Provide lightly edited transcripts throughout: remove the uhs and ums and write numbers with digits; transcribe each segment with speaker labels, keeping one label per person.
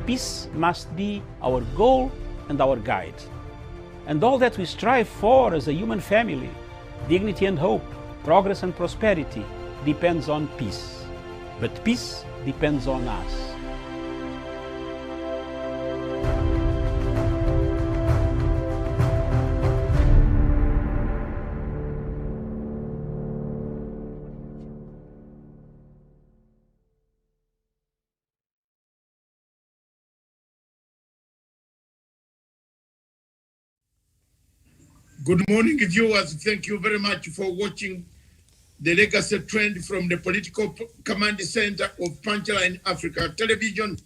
Speaker 1: peace must be our goal and our guide. And all that we strive for as a human family, dignity and hope, progress and prosperity, depends on peace. But peace depends on us.
Speaker 2: Good morning, viewers. Thank you very much for watching the legacy trend from the Political Command Center of Punchline Africa Television,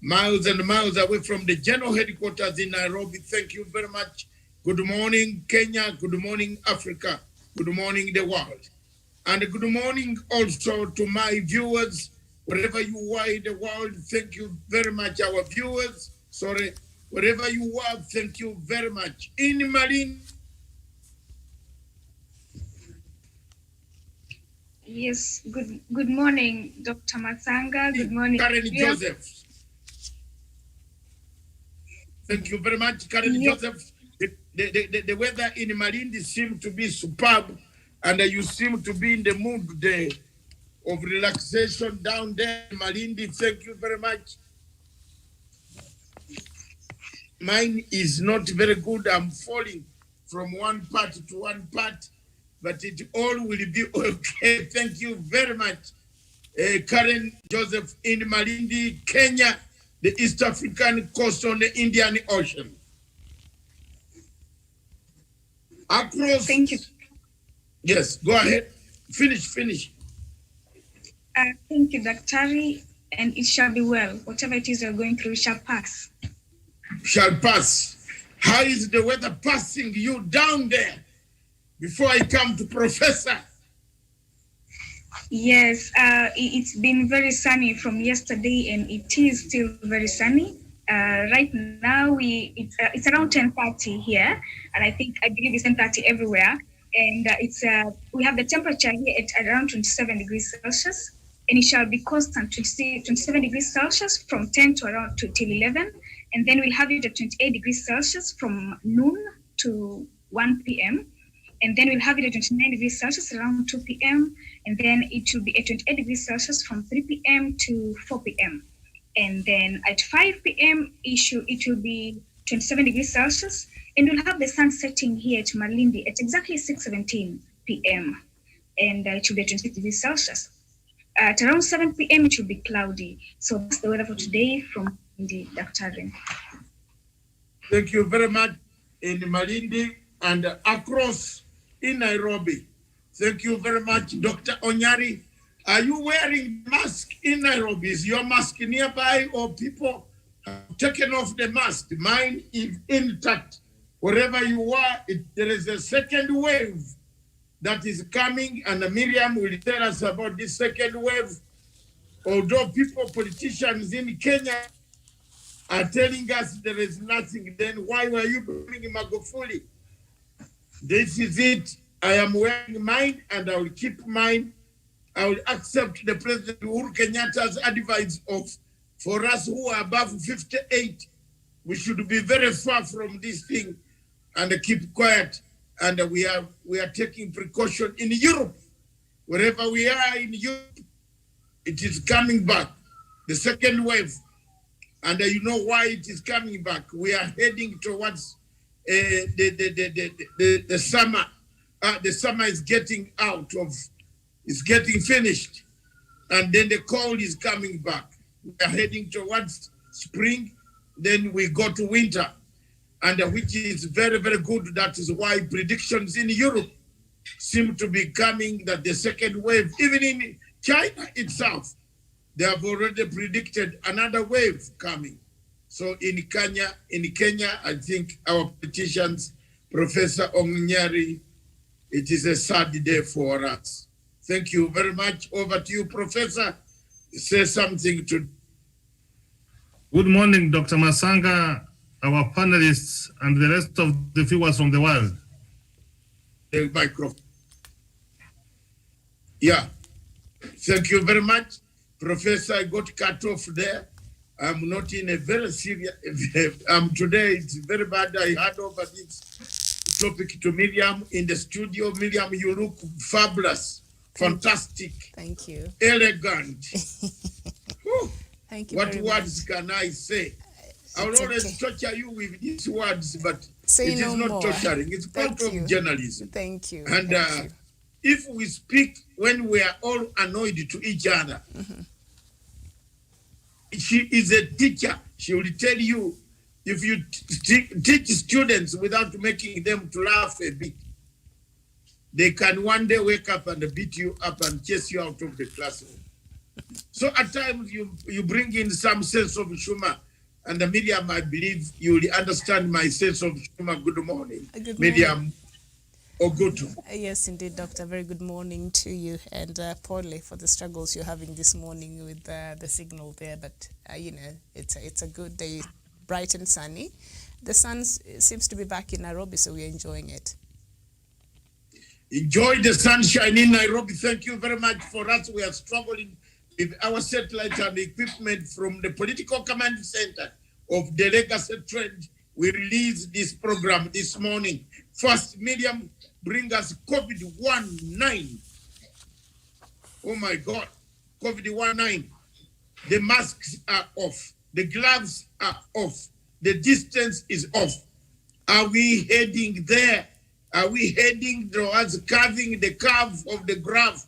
Speaker 2: miles and miles away from the general headquarters in Nairobi. Thank you very much. Good morning, Kenya. Good morning, Africa. Good morning, the world. And good morning also to my viewers, wherever you are in the world. Thank you very much, our viewers. Wherever you are, thank you very much. In Malindi.
Speaker 3: Yes, good morning, Dr. Matsanga. Good morning,
Speaker 2: Karen Joseph. Thank you very much, Karen Joseph. The weather in Malindi seems to be superb, and you seem to be in the mood today of relaxation down there in Malindi. Thank you very much. Mine is not very good. I'm falling from one part to one part, but it all will be okay. Thank you very much, Karen Joseph in Malindi, Kenya, the East African coast on the Indian Ocean. Across.
Speaker 3: Thank you.
Speaker 2: Yes, go ahead. Finish.
Speaker 3: Thank you, Daktari, and it shall be well. Whatever it is you're going through shall pass.
Speaker 2: Shall pass. How is the weather passing you down there before I come to Professor?
Speaker 3: Yes, it's been very sunny from yesterday, and it is still very sunny. Right now, it's around 10:30 here, and I believe it's 10:30 everywhere. And we have the temperature here at around 27 degrees Celsius, and it shall be constant 27 degrees Celsius from 10 to around till 11. And then we'll have it at 28 degrees Celsius from noon to 1 p.m. And then we'll have it at 29 degrees Celsius around 2 p.m. And then it will be at 28 degrees Celsius from 3 p.m. to 4 p.m. And then at 5 p.m. it will be 27 degrees Celsius. And we'll have the sun setting here at Malindi at exactly 6:17 p.m. And it will be at 26 degrees Celsius. At around 7 p.m. it will be cloudy. So that's the weather for today from Malindi, Dr.
Speaker 2: Thank you very much in Malindi and across in Nairobi. Thank you very much, Dr. Onyari. Are you wearing mask in Nairobi? Is your mask nearby or people have taken off the mask? Mine is intact. Wherever you are, there is a second wave that is coming, and Miriam will tell us about this second wave. Although politicians in Kenya are telling us there is nothing, then why were you bringing Magufuli? This is it. I am wearing mine, and I will keep mine. I will accept the President Uhuru Kenyatta's advice for us who are above 58, we should be very far from this thing and keep quiet. And we are taking precaution in Europe. Wherever we are in Europe, it is coming back, the second wave. And you know why it is coming back. We are heading towards the summer. The summer is getting it's getting finished. And then the cold is coming back. We are heading towards spring, then we go to winter. And which is very, very good. That is why predictions in Europe seem to be coming that the second wave, even in China itself, they have already predicted another wave coming. So in Kenya, I think our politicians, Professor Onyari, it is a sad day for us. Thank you very much. Over to you, Professor. Say something to.
Speaker 4: Good morning, Dr. Masanga, our panelists, and the rest of the viewers from the world.
Speaker 2: The microphone. Yeah. Thank you very much. Professor, I got cut off there. I'm not in a very serious, today it's very bad. I had over this topic to Miriam in the studio. Miriam, you look fabulous, fantastic.
Speaker 5: Thank you.
Speaker 2: Elegant.
Speaker 5: Thank you.
Speaker 2: What words can I say? I will always torture you with these words, but
Speaker 5: say
Speaker 2: it is not torturing. It's part of journalism.
Speaker 5: Thank you.
Speaker 2: And if we speak when we are all annoyed to each other, she is a teacher. She will tell you, if you teach students without making them to laugh a bit, they can one day wake up and beat you up and chase you out of the classroom. So at times you bring in some sense of humor. And Miriam, I believe you will understand my sense of humor. Good morning, Miriam. Ogutu.
Speaker 5: Yes, indeed, Doctor. Very good morning to you, and Pauli, for the struggles you're having this morning with the signal there. But you know, it's a good day, bright and sunny. The sun seems to be back in Nairobi, so we're enjoying it.
Speaker 2: Enjoy the sunshine in Nairobi. Thank you very much. For us, we are struggling with our satellite and equipment from the political command center of the legacy trend. We released this program this morning. First, Miriam, bring us COVID-19. Oh my God, COVID-19. The masks are off. The gloves are off. The distance is off. Are we heading there? Are we heading towards carving the curve of the graph?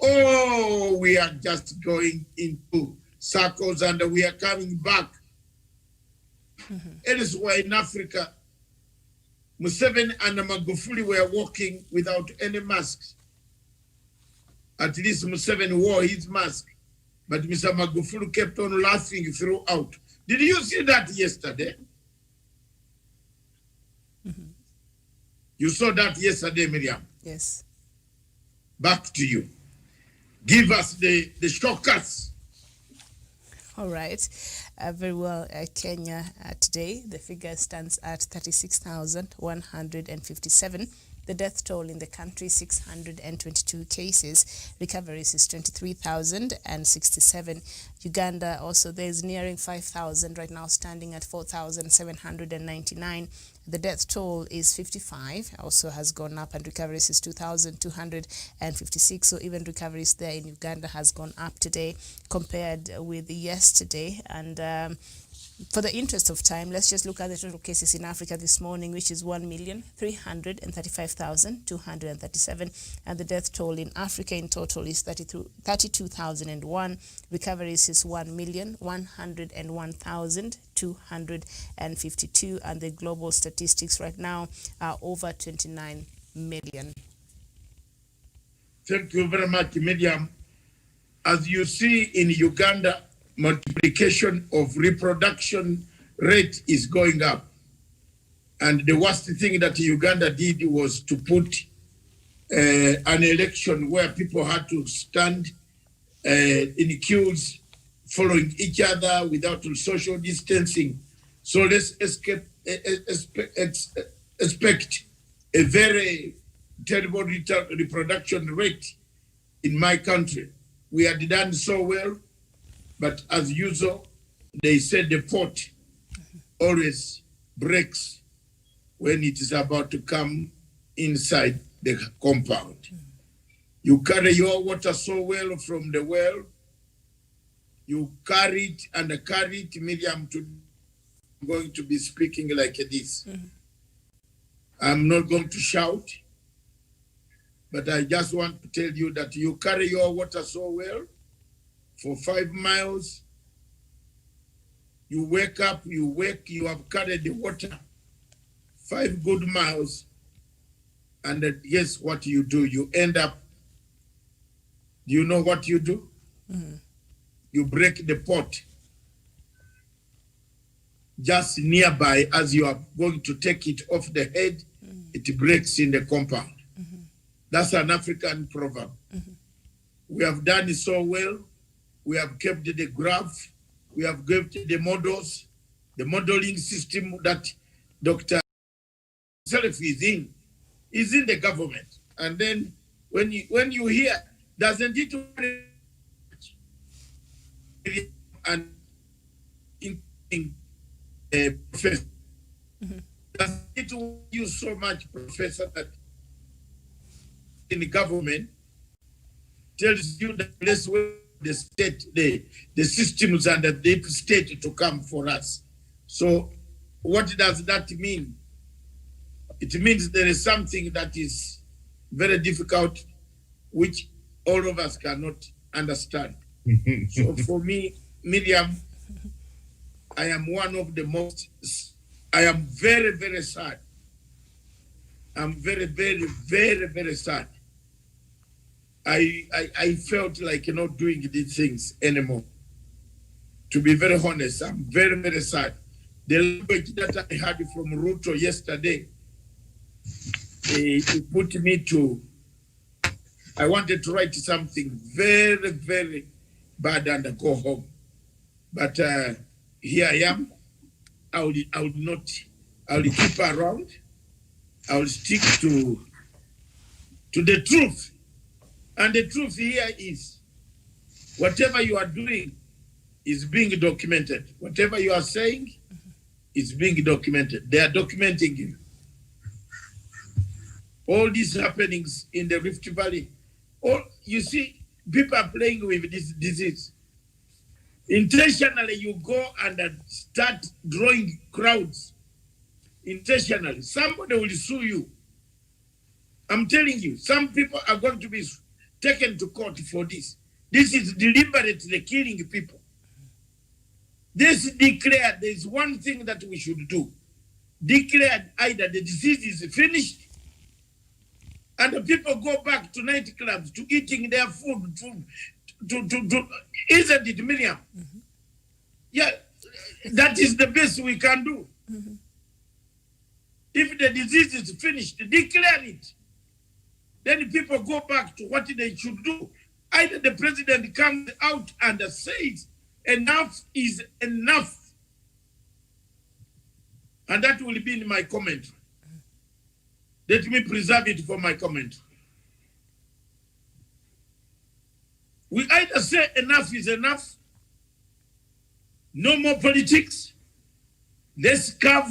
Speaker 2: Oh, we are just going into circles and we are coming back. Elsewhere in Africa, Museveni and Magufuli were walking without any masks. At least Museveni wore his mask, but Mr. Magufuli kept on laughing throughout. Did you see that yesterday? You saw that yesterday, Miriam?
Speaker 5: Yes.
Speaker 2: Back to you. Give us the shockers.
Speaker 5: All right. Very well, Kenya today, the figure stands at 36,157. The death toll in the country, 622 cases. Recoveries is 23,067. Uganda also, there's nearing 5,000 right now, standing at 4,799. The death toll is 55, also has gone up, and recoveries is 2,256. So even recoveries there in Uganda has gone up today compared with yesterday. And for the interest of time, let's just look at the total cases in Africa this morning, which is 1,335,237. And the death toll in Africa in total is 32,001. Recoveries is 1,101,252. And the global statistics right now are over 29 million.
Speaker 2: Thank you very much, Miriam. As you see in Uganda, multiplication of reproduction rate is going up. And the worst thing that Uganda did was to put an election where people had to stand in queues following each other without social distancing. So let's expect a very terrible reproduction rate in my country. We had done so well, but as usual, they said the pot always breaks when it is about to come inside the compound. You carry your water so well from the well, you carry it and carry it. Miriam, I'm going to be speaking like this. I'm not going to shout, but I just want to tell you that you carry your water so well for 5 miles. You wake up, you have carried the water 5 good miles. And guess what you do? You end up, do you know what you do? You break the pot just nearby. As you are going to take it off the head, it breaks in the compound. That's an African proverb. We have done it so well. We have kept the graph. We have kept the models, the modeling system that Dr. Self is in the government. And then when you hear, doesn't it and Professor. It will use so much, Professor, that in the government tells you the place where the state, the systems and the deep state to come for us. So what does that mean? It means there is something that is very difficult, which all of us cannot understand. So for me, Miriam, I am one of the most, I am very, very sad. I'm very, very, very, very sad. I felt like not doing these things anymore. To be very honest, I'm very, very sad. The language that I had from Ruto yesterday, it put me to, I wanted to write something very, very bad and go home. But here I am. I will keep around. I will stick to the truth. And the truth here is, whatever you are doing is being documented. Whatever you are saying is being documented. They are documenting you. All these happenings in the Rift Valley, you see, people are playing with this disease. Intentionally, you go and start drawing crowds. Intentionally, somebody will sue you. I'm telling you, some people are going to be taken to court for this. This is deliberately killing people. This declared there is one thing that we should do. Declared either the disease is finished and the people go back to nightclubs, to eating their food, isn't it, Miriam? Mm-hmm. Yeah, that is the best we can do. Mm-hmm. If the disease is finished, declare it. Then people go back to what they should do. Either the president comes out and says, enough is enough. And that will be in my commentary. Let me preserve it for my commentary. We either say enough is enough, no more politics, let's curb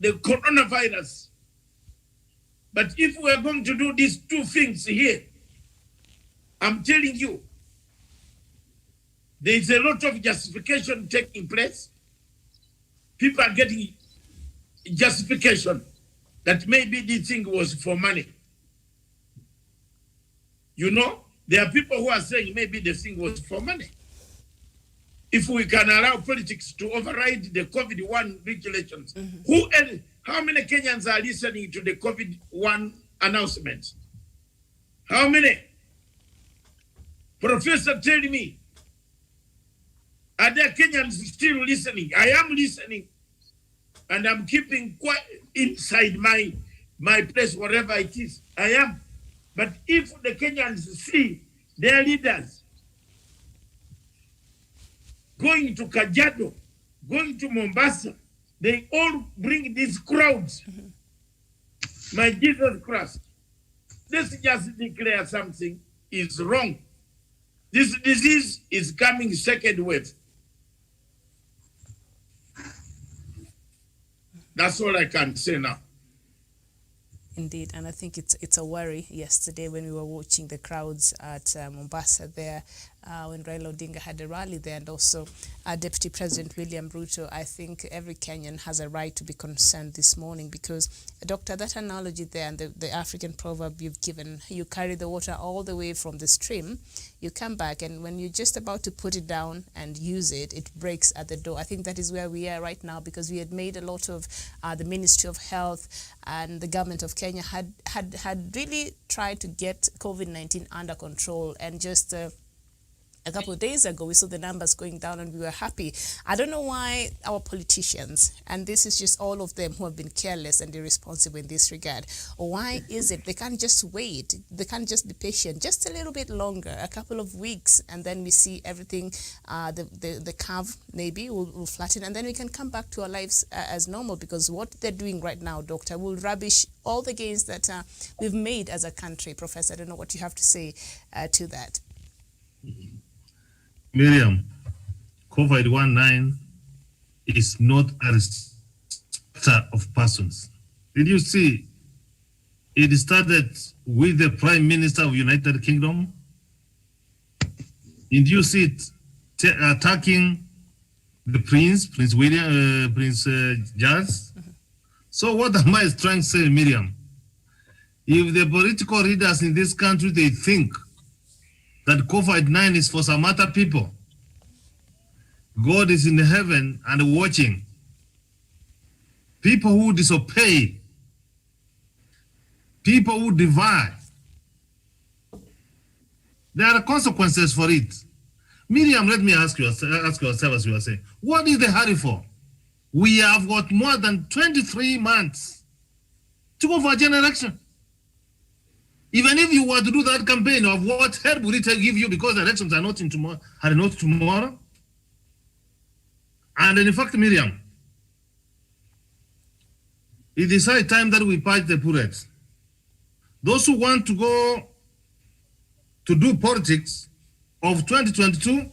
Speaker 2: the coronavirus. But if we are going to do these two things here, I'm telling you, there is a lot of justification taking place. People are getting justification that maybe this thing was for money. You know, there are people who are saying maybe the thing was for money. If we can allow politics to override the COVID-1 regulations, how many Kenyans are listening to the COVID-1 announcements? How many? Professor, tell me, are there Kenyans still listening? I am listening, and I'm keeping quiet inside my place, wherever it is. I am. But if the Kenyans see their leaders going to Kajiado, going to Mombasa, they all bring these crowds. My Jesus Christ, let's just declare something is wrong. This disease is coming second wave. That's all I can say now.
Speaker 5: Indeed, and I think it's a worry. Yesterday when we were watching the crowds at Mombasa there, when Raila Odinga had a rally there, and also Deputy President William Ruto, I think every Kenyan has a right to be concerned this morning because, Doctor, that analogy there and the African proverb you've given, you carry the water all the way from the stream, you come back, and when you're just about to put it down and use it, it breaks at the door. I think that is where we are right now because we had made a lot of the Ministry of Health and the government of Kenya had really tried to get COVID-19 under control, and just a couple of days ago, we saw the numbers going down and we were happy. I don't know why our politicians, and this is just all of them who have been careless and irresponsible in this regard, or why is it they can't just wait? They can't just be patient just a little bit longer, a couple of weeks, and then we see everything, the curve maybe will flatten, and then we can come back to our lives as normal, because what they're doing right now, Doctor, will rubbish all the gains that we've made as a country. Professor, I don't know what you have to say to that.
Speaker 4: Miriam, COVID-19 is not a respecter of persons. Did you see? It started with the Prime Minister of United Kingdom. Did you see it attacking the Prince William, Prince Charles? So what am I trying to say, Miriam? If the political leaders in this country, they think that COVID-19 is for some other people, God is in heaven and watching. People who disobey, people who divide, there are consequences for it. Miriam, let me ask yourself as you are saying, what is the hurry for? We have got more than 23 months to go for a general election. Even if you were to do that campaign of what help would it give you, because the elections are not tomorrow. And in fact, Miriam, it is high time that we patch the bullets. Those who want to go to do politics of 2022,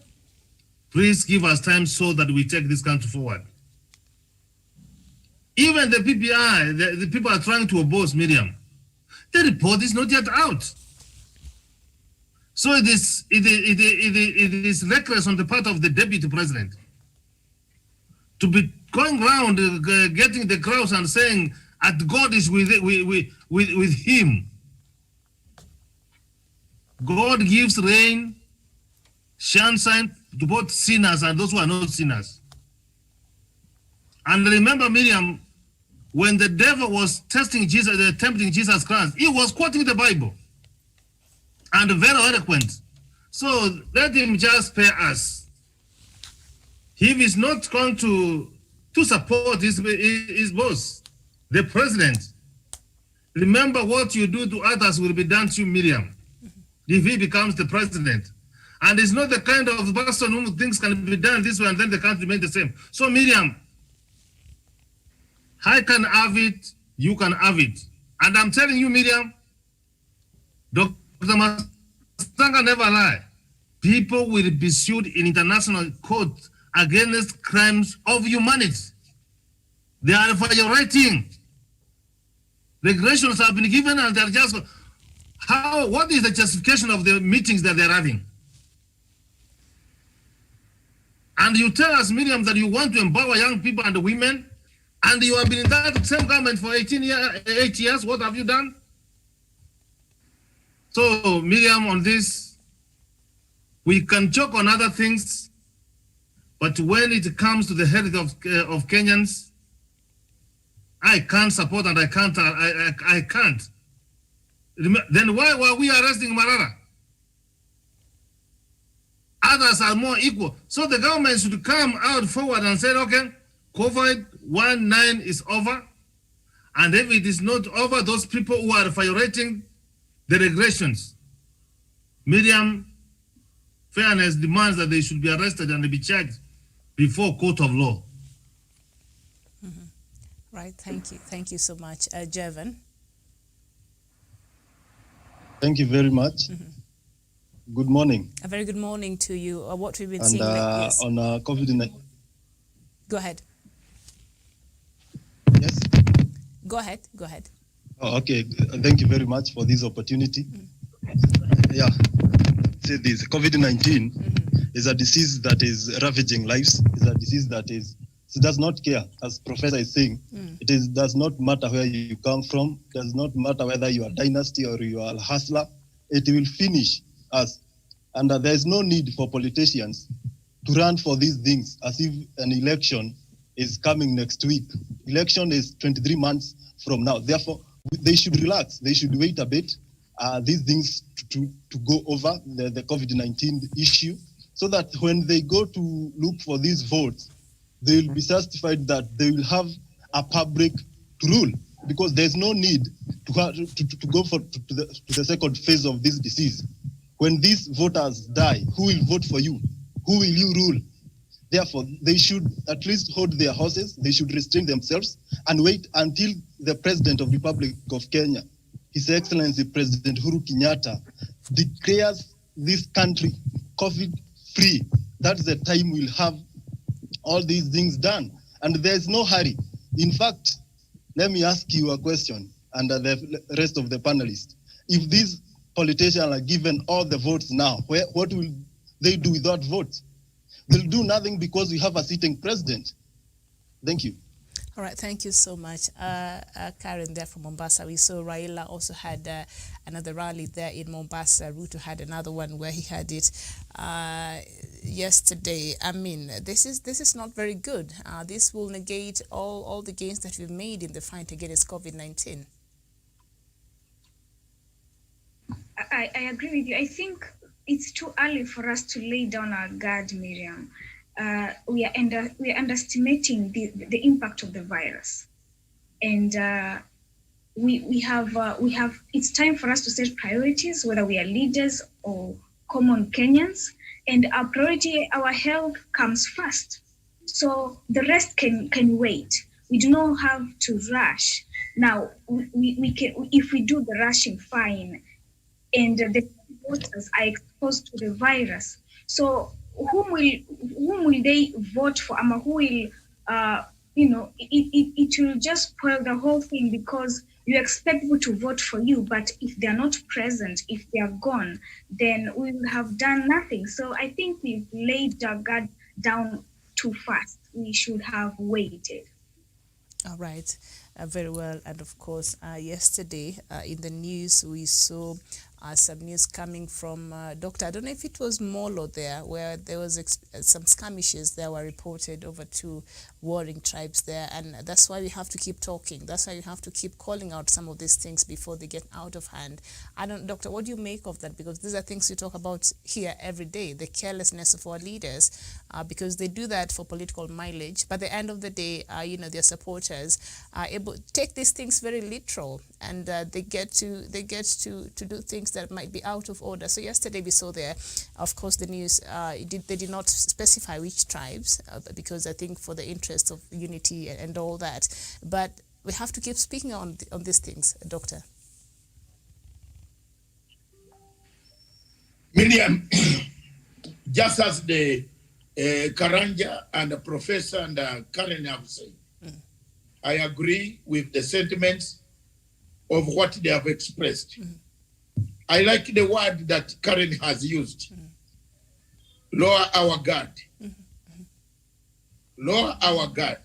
Speaker 4: please give us time so that we take this country forward. Even the PPI, the people are trying to oppose Miriam. The report is not yet out. So it is reckless on the part of the deputy president to be going around getting the crowds and saying that God is with him. God gives rain, sunshine to both sinners and those who are not sinners. And remember, Miriam, when the devil was tempting Jesus Christ, he was quoting the Bible and very eloquent. So let him just spare us. If he's not going to support his boss, the president, remember what you do to others will be done to you, Miriam, if he becomes the president. And it's not the kind of person who thinks can be done this way and then the country remain the same. So Miriam, I can have it, you can have it. And I'm telling you, Miriam, Dr. Masanga never lie. People will be sued in international court against crimes of humanity. They are violating. Regulations have been given and they're just, what is the justification of the meetings that they're having? And you tell us, Miriam, that you want to empower young people and women, and you have been in that same government for 8 years. What have you done? So, Miriam, on this, we can joke on other things, but when it comes to the health of Kenyans, I can't support and I can't. Then why were we arresting Marara? Others are more equal. So the government should come out forward and say, okay, COVID-19 is over. And if it is not over, those people who are violating the regulations, Miriam, fairness demands that they should be arrested and be charged before court of law.
Speaker 5: Mm-hmm. Right, thank you. Thank you so much. Jevan.
Speaker 6: Thank you very much.
Speaker 5: Mm-hmm.
Speaker 6: Good morning.
Speaker 5: A very good morning to you. What we've been
Speaker 6: and,
Speaker 5: seeing yes.
Speaker 6: on COVID-19.
Speaker 5: Go ahead.
Speaker 6: Yes.
Speaker 5: Go ahead. Go ahead.
Speaker 6: Oh, okay. Thank you very much for this opportunity. Yeah. Say this COVID-19 is a disease that is ravaging lives. It's a disease that it does not care, as Professor is saying. It does not matter where you come from. It does not matter whether you are dynasty or you are a hustler. It will finish us. And there is no need for politicians to run for these things as if an election is coming next week. Election is 23 months from now. Therefore, they should relax. They should wait a bit. These things to go over the COVID-19 issue, so that when they go to look for these votes, they will be satisfied that they will have a public to rule, because there's no need to go to the second phase of this disease. When these voters die, who will vote for you? Who will you rule? Therefore, they should at least hold their horses. They should restrain themselves and wait until the President of the Republic of Kenya, His Excellency President Uhuru Kenyatta, declares this country COVID-free. That's the time we'll have all these things done. And there's no hurry. In fact, let me ask you a question, and the rest of the panelists. If these politicians are given all the votes now, what will they do without votes? They'll do nothing because we have a sitting president. Thank you.
Speaker 5: All right, thank you so much. Karen there from Mombasa. We saw Raila also had another rally there in Mombasa. Ruto had another one where he had it yesterday. I mean, this is not very good. This will negate all the gains that we've made in the fight against COVID-19.
Speaker 3: I agree with you. I think it's too early for us to lay down our guard, Miriam. We are underestimating the impact of the virus, and we have it's time for us to set priorities, whether we are leaders or common Kenyans, and our priority, our health comes first. So the rest can wait. We do not have to rush. Now we can, if we do the rushing, fine, and the voters are exposed to the virus. So whom will they vote for? Who will, it will just spoil the whole thing, because you expect people to vote for you, but if they are not present, if they are gone, then we will have done nothing. So I think we've laid our guard down too fast. We should have waited.
Speaker 5: All right, very well. And of course, yesterday in the news, we saw some news coming from Doctor. I don't know if it was Molo there, where there was some skirmishes that were reported over two warring tribes there. And that's why we have to keep talking. That's why we have to keep calling out some of these things before they get out of hand. Doctor, what do you make of that? Because these are things we talk about here every day, the carelessness of our leaders, because they do that for political mileage. But at the end of the day, their supporters are able to take these things very literal, and they get to do things that might be out of order. So yesterday we saw there, of course, the news, they did not specify which tribes, because I think for the interest of unity and all that. But we have to keep speaking on these things, Doctor.
Speaker 2: Miriam, just as the Karanja and the Professor and Karen have said, I agree with the sentiments of what they have expressed. I like the word that Karen has used. Lower our guard. Lower our guard.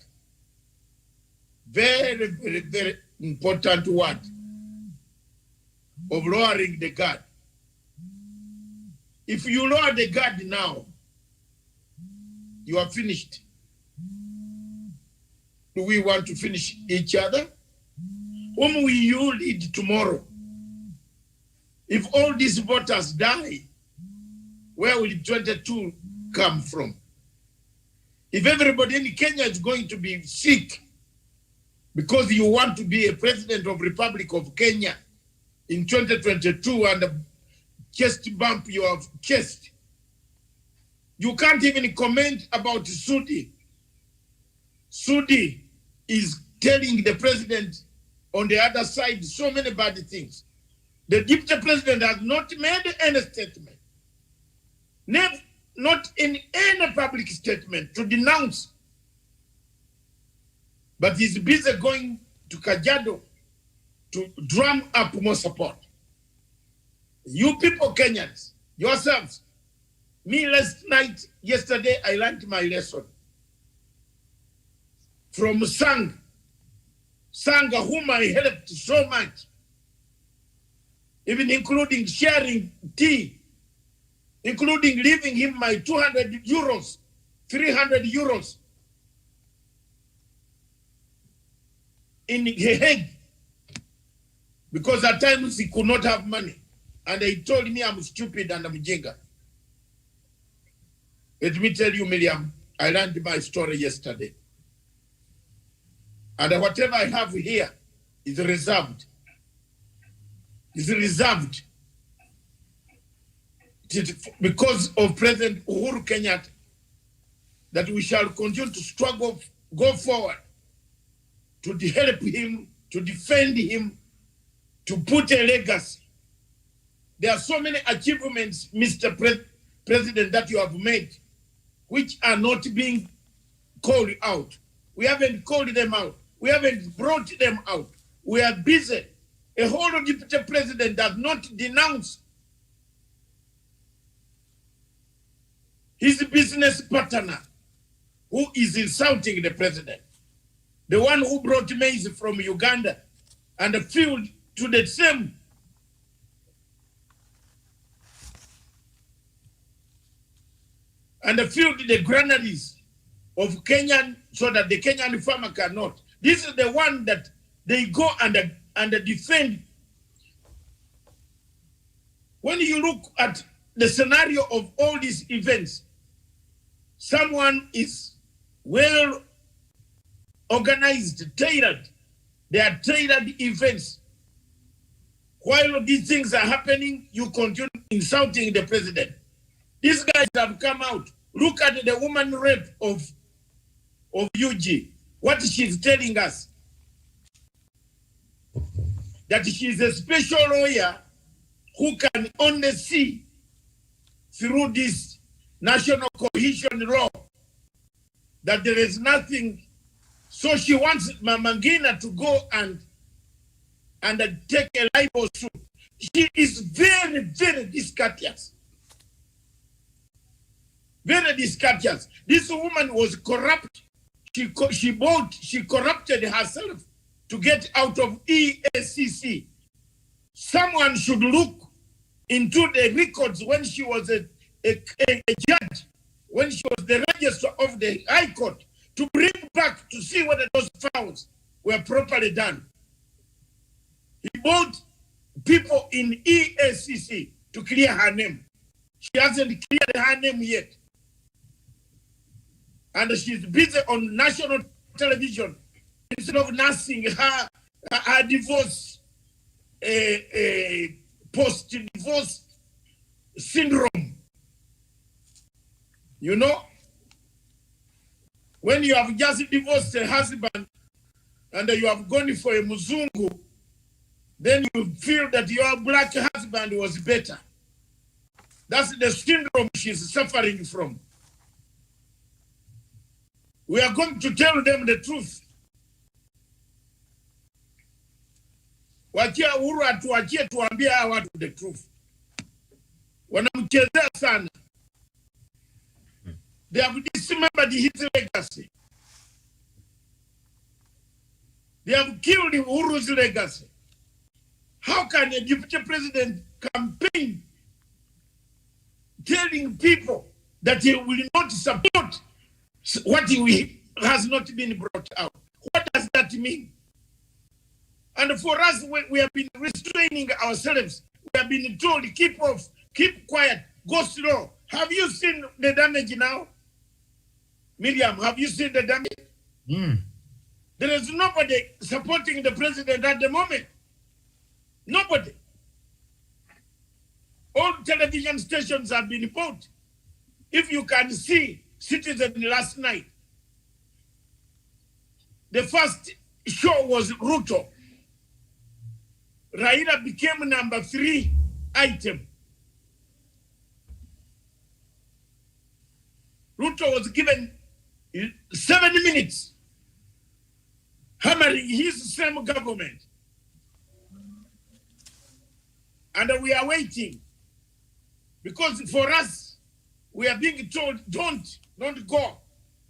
Speaker 2: Very, very, very important word of lowering the guard. If you lower the guard now, you are finished. Do we want to finish each other? Whom will you lead tomorrow? If all these voters die, where will 22 come from? If everybody in Kenya is going to be sick because you want to be a president of Republic of Kenya in 2022 and chest bump your chest, you can't even comment about Sudi. Sudi is telling the president on the other side so many bad things. The deputy president has not made any statement, not in any public statement to denounce, but he's busy going to Kajiado to drum up more support. You people, Kenyans, yourselves, me yesterday, I learned my lesson from Sanga, whom I helped so much, even including sharing tea, including leaving him my 200 euros, 300 euros in Hague, because at times he could not have money. And he told me I'm stupid and I'm jinga. Let me tell you, Miriam, I learned my story yesterday. And whatever I have here is reserved. It's reserved. It is because of President Uhuru Kenyatta that we shall continue to struggle, go forward, to help him, to defend him, to put a legacy. There are so many achievements, Mr. President, that you have made, which are not being called out. We haven't called them out. We haven't brought them out. We are busy. A whole deputy president does not denounce his business partner who is insulting the president. The one who brought maize from Uganda and filled to the same and filled the granaries of Kenyan so that the Kenyan farmer cannot. This is the one that they go and defend. When you look at the scenario of all these events, someone is well organized, tailored. They are tailored events. While these things are happening, you continue insulting the president. These guys have come out. Look at the woman rape of UG. What she's telling us. That she's a special lawyer who can only see through this national cohesion law that there is nothing. So she wants Mama Ngina to go and take a libel suit. She is very, very discourteous. Very discourteous. This woman was corrupt. She corrupted herself to get out of EACC. Someone should look into the records when she was a judge, when she was the registrar of the High Court, to bring back to see whether those files were properly done. He bought people in EACC to clear her name. She hasn't cleared her name yet. And she's busy on national television instead of nursing her divorce, post-divorce syndrome. You know, when you have just divorced a husband and you have gone for a Muzungu, then you feel that your black husband was better. That's the syndrome she's suffering from. We are going to tell them the truth. Wachia Uhuru atuachie tuambie hawa watu the truth. Wanamchezea sana. They have dismembered his legacy. They have killed Uhuru's legacy. How can a deputy president campaign telling people that he will not support what has not been brought out? What does that mean? And for us, we have been restraining ourselves. We have been told, keep off, keep quiet, go slow. Have you seen the damage now? Miriam, have you seen the damage? There is nobody supporting the president at the moment. Nobody. All television stations have been bought. If you can see Citizen last night, the first show was Ruto. Raila became number 3 item. Ruto was given 7 minutes hammering his same government. And we are waiting. Because for us, we are being told, don't go.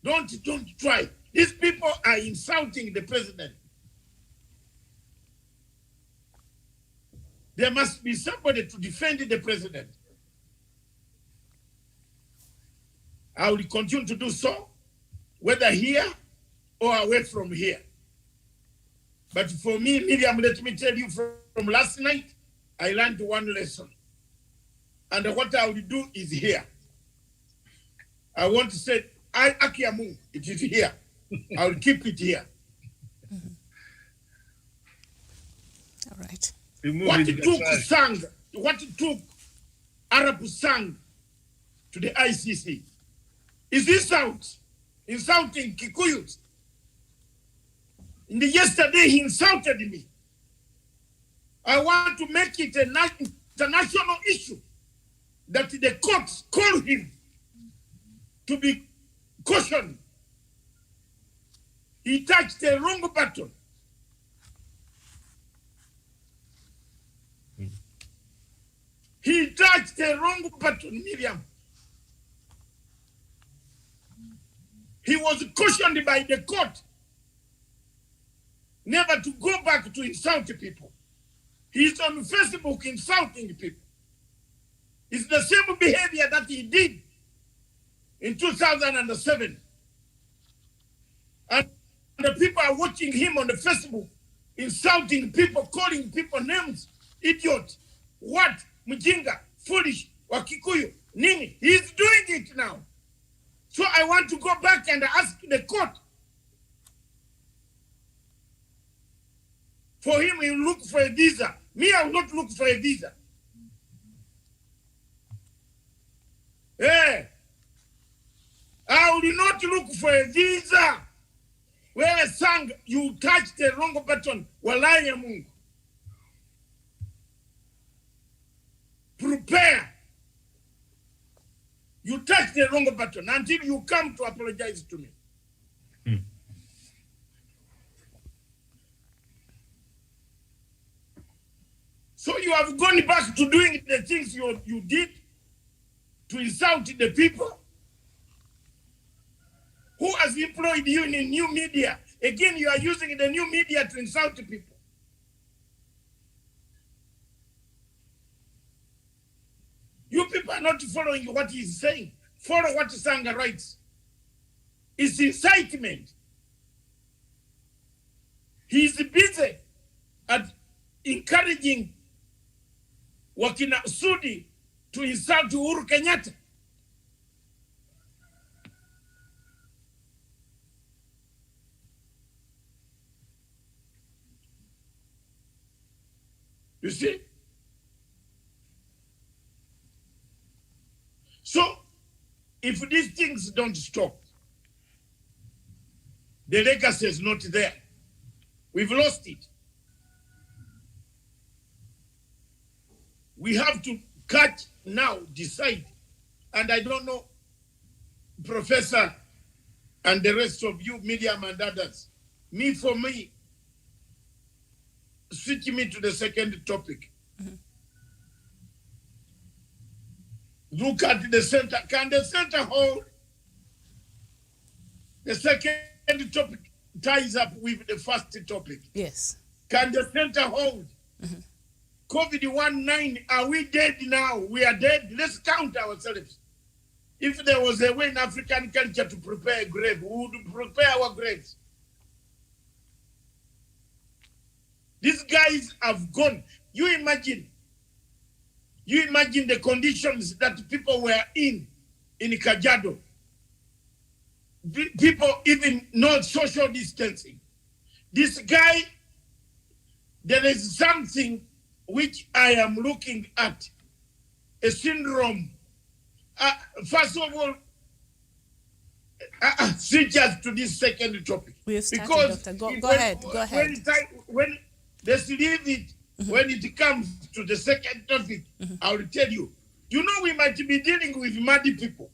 Speaker 2: Don't try. These people are insulting the president. There must be somebody to defend the president. I will continue to do so, whether here or away from here. But for me, Miriam, let me tell you from last night, I learned one lesson. And what I will do is here. I want to say, Akiamu, it is here. I will keep it here.
Speaker 5: All right.
Speaker 2: What took Arab Sang to the ICC? Is this insulting Kikuyus? Yesterday he insulted me. I want to make it an international issue that the courts call him to be cautioned He touched the wrong button. He touched the wrong button, Miriam. He was cautioned by the court never to go back to insult people. He's on Facebook insulting people. It's the same behavior that he did in 2007. And the people are watching him on the Facebook, insulting people, calling people names, idiot, what, mjinga, foolish, wakikuyu, nini. He's doing it now. So I want to go back and ask the court for him to look for a visa. Me, I will not look for a visa. Hey, I will not look for a visa. Where I sang, you touched the wrong button. Wallahi ya Mungu. Prepare. You touched the wrong button until you come to apologize to me. So you have gone back to doing the things you did to insult the people. Who has employed you in a new media? Again, you are using the new media to insult people. You people are not following what he's saying. Follow what Sanga writes. It's incitement. He's busy at encouraging Wakina Sudi to insult Uhuru Kenyatta. You see? So, if these things don't stop, the legacy is not there. We've lost it. We have to catch now, decide. And I don't know, Professor and the rest of you, Miriam and others, for me, switch me to the second topic. Look at the center. Can the center hold? The second topic ties up with the first topic.
Speaker 5: Yes.
Speaker 2: Can the center hold? COVID-19, are we dead now? We are dead. Let's count ourselves. If there was a way in African culture to prepare a grave, we would prepare our graves. These guys have gone. You imagine the conditions that people were in Kajiado. People even not social distancing. This guy, there is something which I am looking at, a syndrome. First of all, switch us to this second topic.
Speaker 5: We have started, because Doctor. Go ahead.
Speaker 2: When let's leave it. When it comes to the second topic, I will tell you. You know, we might be dealing with muddy people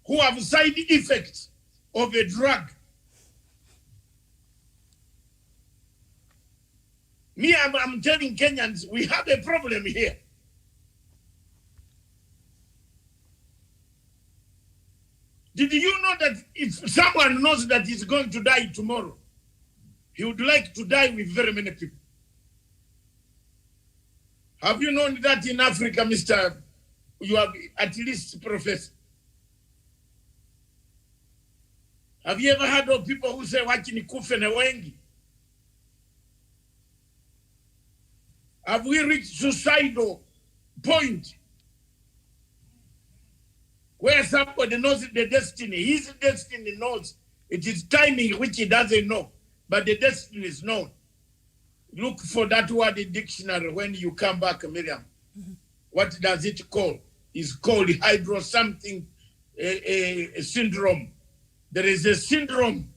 Speaker 2: who have side effects of a drug. Me, I'm telling Kenyans, we have a problem here. Did you know that if someone knows that he's going to die tomorrow, he would like to die with very many people? Have you known that in Africa, Mr. You are at least professor? Have you ever heard of people who say, "Wachi nikufe na wengi"? Have we reached suicidal point where somebody knows the destiny? His destiny knows. It is timing which he doesn't know, but the destiny is known. Look for that word in dictionary when you come back, Miriam. What does it call? It's called hydro something, a syndrome. There is a syndrome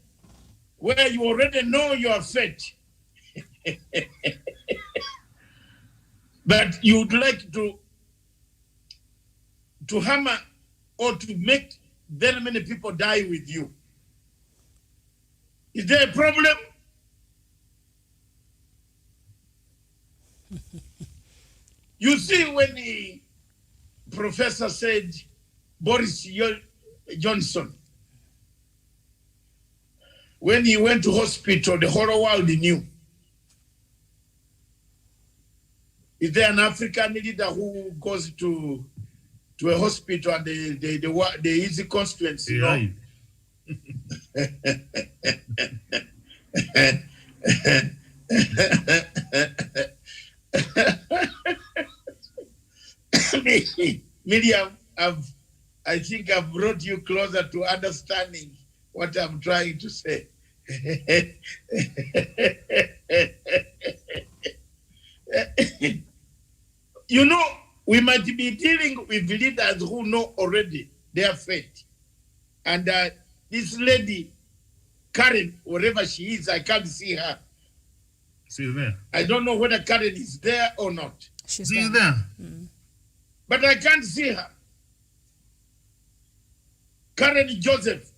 Speaker 2: where you already know your fate. But you would like to hammer or to make very many people die with you. Is there a problem? You see, when the professor said Boris Johnson, when he went to hospital, the whole world knew. Is there an African leader who goes to a hospital and the easy consequence, you know? Miriam, I think I've brought you closer to understanding what I'm trying to say. You know, we might be dealing with leaders who know already their fate. And this lady, Karen, wherever she is, I can't see her.
Speaker 4: She's there.
Speaker 2: I don't know whether Karen is there or not.
Speaker 5: She's
Speaker 4: there.
Speaker 2: But I can't see her. Karen Joseph,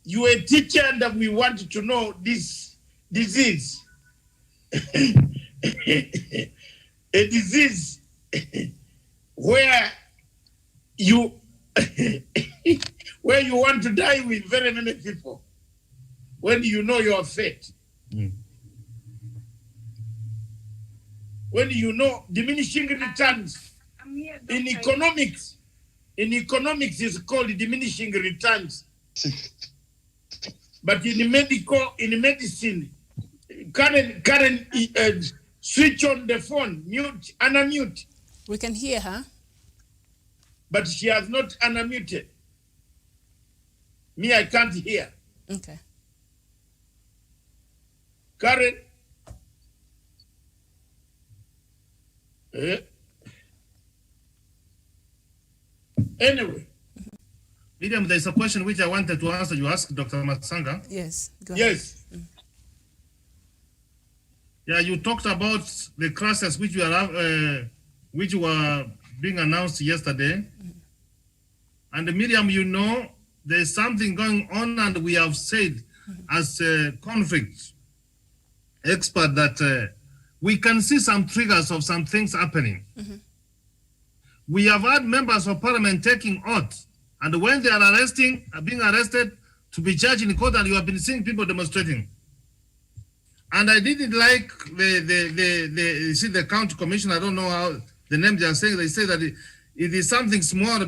Speaker 2: you are a teacher and we want to know this disease. A disease where you want to die with very many people when you know your fate. When you know diminishing returns. In economics it's called diminishing returns. But in medicine, Karen, switch on the phone, mute, unmute.
Speaker 5: We can hear her.
Speaker 2: But she has not unmuted. Me, I can't hear.
Speaker 5: Okay.
Speaker 2: Karen? Anyway.
Speaker 4: Miriam, there's a question which I wanted to answer. You asked Dr. Matsanga.
Speaker 5: Yes, go ahead.
Speaker 2: Yes.
Speaker 4: Yeah, you talked about the crisis which were being announced yesterday. And Miriam, you know, there's something going on, and we have said as a conflict expert that we can see some triggers of some things happening. We have had members of parliament taking oath, and when they are being arrested to be judged in court, and you have been seeing people demonstrating. And I didn't like the county commission. I don't know how the name they are saying. They say that it is something small.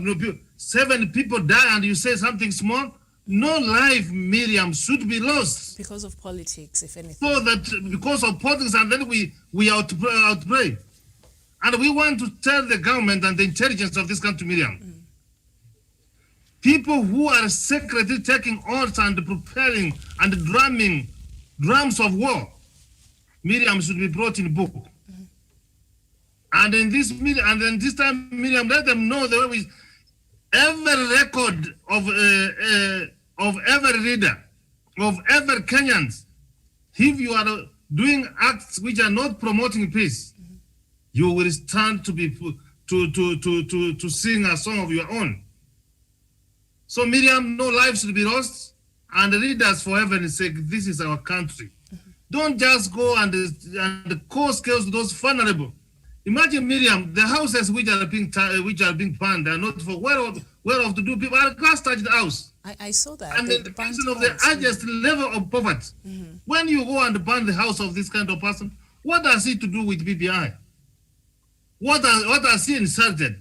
Speaker 4: 7 people die, and you say something small. No life, Miriam, should be lost.
Speaker 5: Because of politics, if anything.
Speaker 4: So that because of politics, and then we outplay. And we want to tell the government and the intelligence of this country, Miriam, people who are secretly taking oaths and preparing and drumming drums of war, Miriam, should be brought in book. And in this time, Miriam, let them know the way every record of every leader, of every Kenyans, if you are doing acts which are not promoting peace, you will stand to be to sing a song of your own. So Miriam, no life should be lost, and leaders, for heaven's sake, this is our country. Don't just go and cause chaos to those vulnerable. Imagine, Miriam, the houses which are being burned are not for whereof to do. People are class-touched house.
Speaker 5: I saw that.
Speaker 4: And the person of the highest level of poverty. When you go and burn the house of this kind of person, what has it to do with BBI? What has he insulted?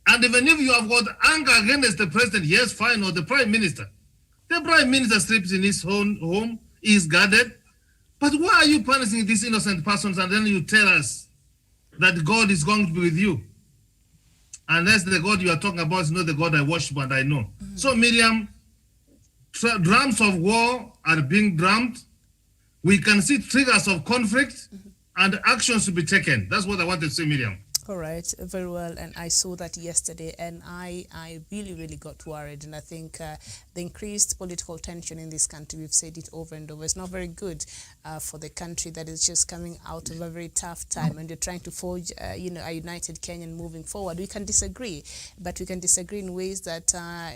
Speaker 4: And even if you have got anger against the president, yes, fine, or the prime minister. The prime minister sleeps in his own home, he is guarded. But why are you punishing these innocent persons, and then you tell us that God is going to be with you? Unless the God you are talking about is not the God I worship and I know. So Miriam, drums of war are being drummed. We can see triggers of conflict, and actions to be taken. That's what I wanted to say, Miriam.
Speaker 5: All right, very well. And I saw that yesterday, and I really, really got worried. And I think the increased political tension in this country, we've said it over and over, it's not very good for the country that is just coming out of a very tough time. And you're trying to forge, a united Kenya moving forward. We can disagree, but we can disagree in ways that,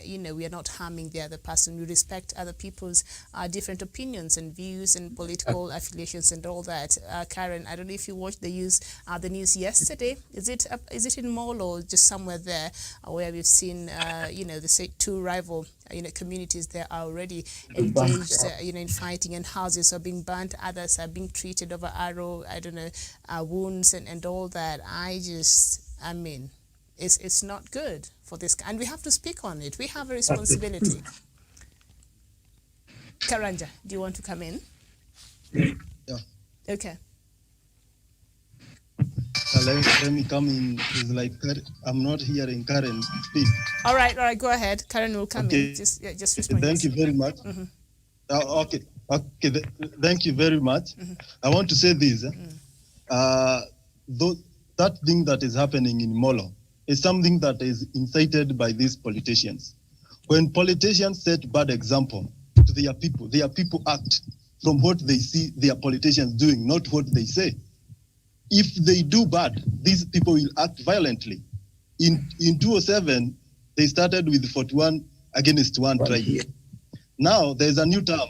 Speaker 5: we are not harming the other person. We respect other people's different opinions and views and political affiliations and all that. Karen, I don't know if you watched the news yesterday. Is it in Molo or just somewhere there where we've seen, the two rival, communities there are already engaged, in fighting, and houses are being burnt, others are being treated over arrow, wounds and all that. It's not good for this, and we have to speak on it. We have a responsibility. Karanja, do you want to come in?
Speaker 6: Yeah.
Speaker 5: Okay.
Speaker 6: Let me come in. It's like I'm not hearing Karen speak.
Speaker 5: All right. Go ahead. Karen will come in. Just respond.
Speaker 6: Thank you very much.
Speaker 5: Mm-hmm.
Speaker 6: Okay. Thank you very much.
Speaker 5: Mm-hmm.
Speaker 6: I want to say this. That thing that is happening in Molo is something that is incited by these politicians. When politicians set bad example to their people act from what they see their politicians doing, not what they say. If they do bad, these people will act violently. In 2007, they started with 41 against one tribe. Now there's a new term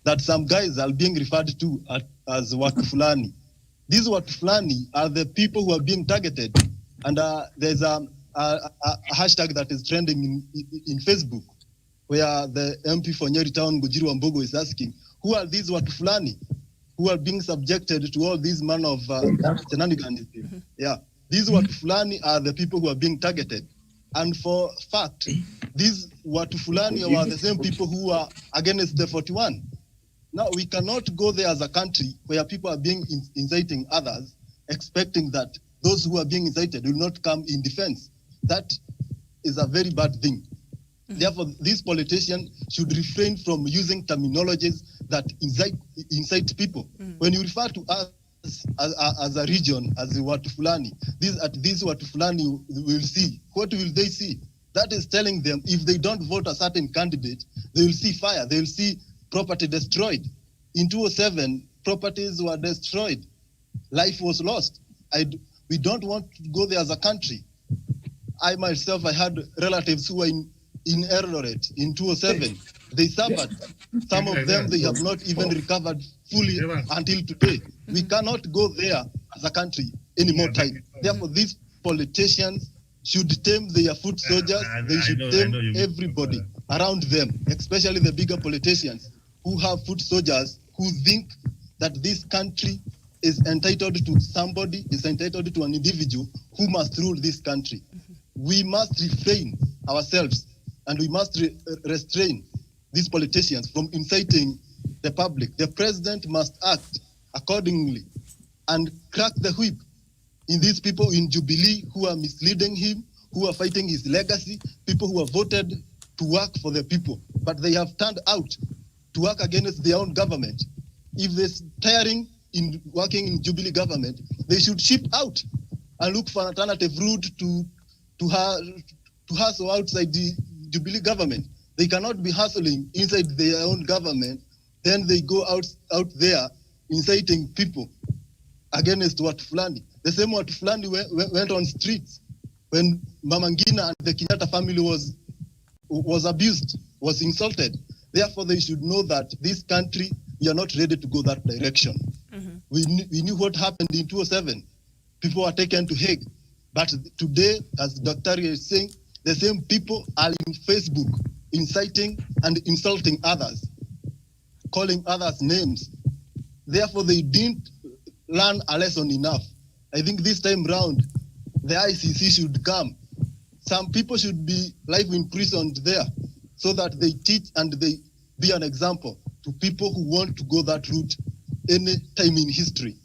Speaker 6: that some guys are being referred to as Watufulani. These Watufulani are the people who are being targeted. And there's a hashtag that is trending in Facebook, where the MP for Nyeri Town, Gujiru Wambogo, is asking, who are these Watufulani who are being subjected to all these man of shenanigans? Mm-hmm. Yeah, these Watufulani are the people who are being targeted. And for fact, these Watufulani are the same people who are against the 41. Now, we cannot go there as a country where people are being inciting others, expecting that those who are being incited will not come in defense. That is a very bad thing. Mm-hmm. Therefore, these politicians should refrain from using terminologies that incite people. Mm-hmm. When you refer to us as a region, as the Watufulani, these Watufulani will see. What will they see? That is telling them if they don't vote a certain candidate, they will see fire, they will see property destroyed. In 2007, properties were destroyed. Life was lost. We don't want to go there as a country. I myself, I had relatives who were in Eldoret in 2007. They suffered. Some of them, they have not even recovered fully until today. We cannot go there as a country any more time. Therefore, these politicians should tame their foot soldiers. They should tame everybody around them, especially the bigger politicians who have foot soldiers who think that this country is entitled to somebody, is entitled to an individual who must rule this country. We must refrain ourselves and we must restrain these politicians from inciting the public. The president must act accordingly and crack the whip in these people in Jubilee who are misleading him, who are fighting his legacy, people who have voted to work for the people, but they have turned out to work against their own government. If they're tiring in working in Jubilee government, they should ship out and look for an alternative route to hustle outside the Jubilee government. They cannot be hustling inside their own government, then they go out there inciting people against Watufulani. The same Watufulani went on streets when Mama Ngina and the Kenyatta family was abused, was insulted. Therefore, they should know that this country, we are not ready to go that direction. Mm-hmm. We knew what happened in 2007. People were taken to Hague. But today, as Dr. is saying, the same people are in Facebook inciting and insulting others, calling others names. Therefore, they didn't learn a lesson enough. I think this time round, the ICC should come. Some people should be life imprisoned there so that they teach and they be an example to people who want to go that route any time in history.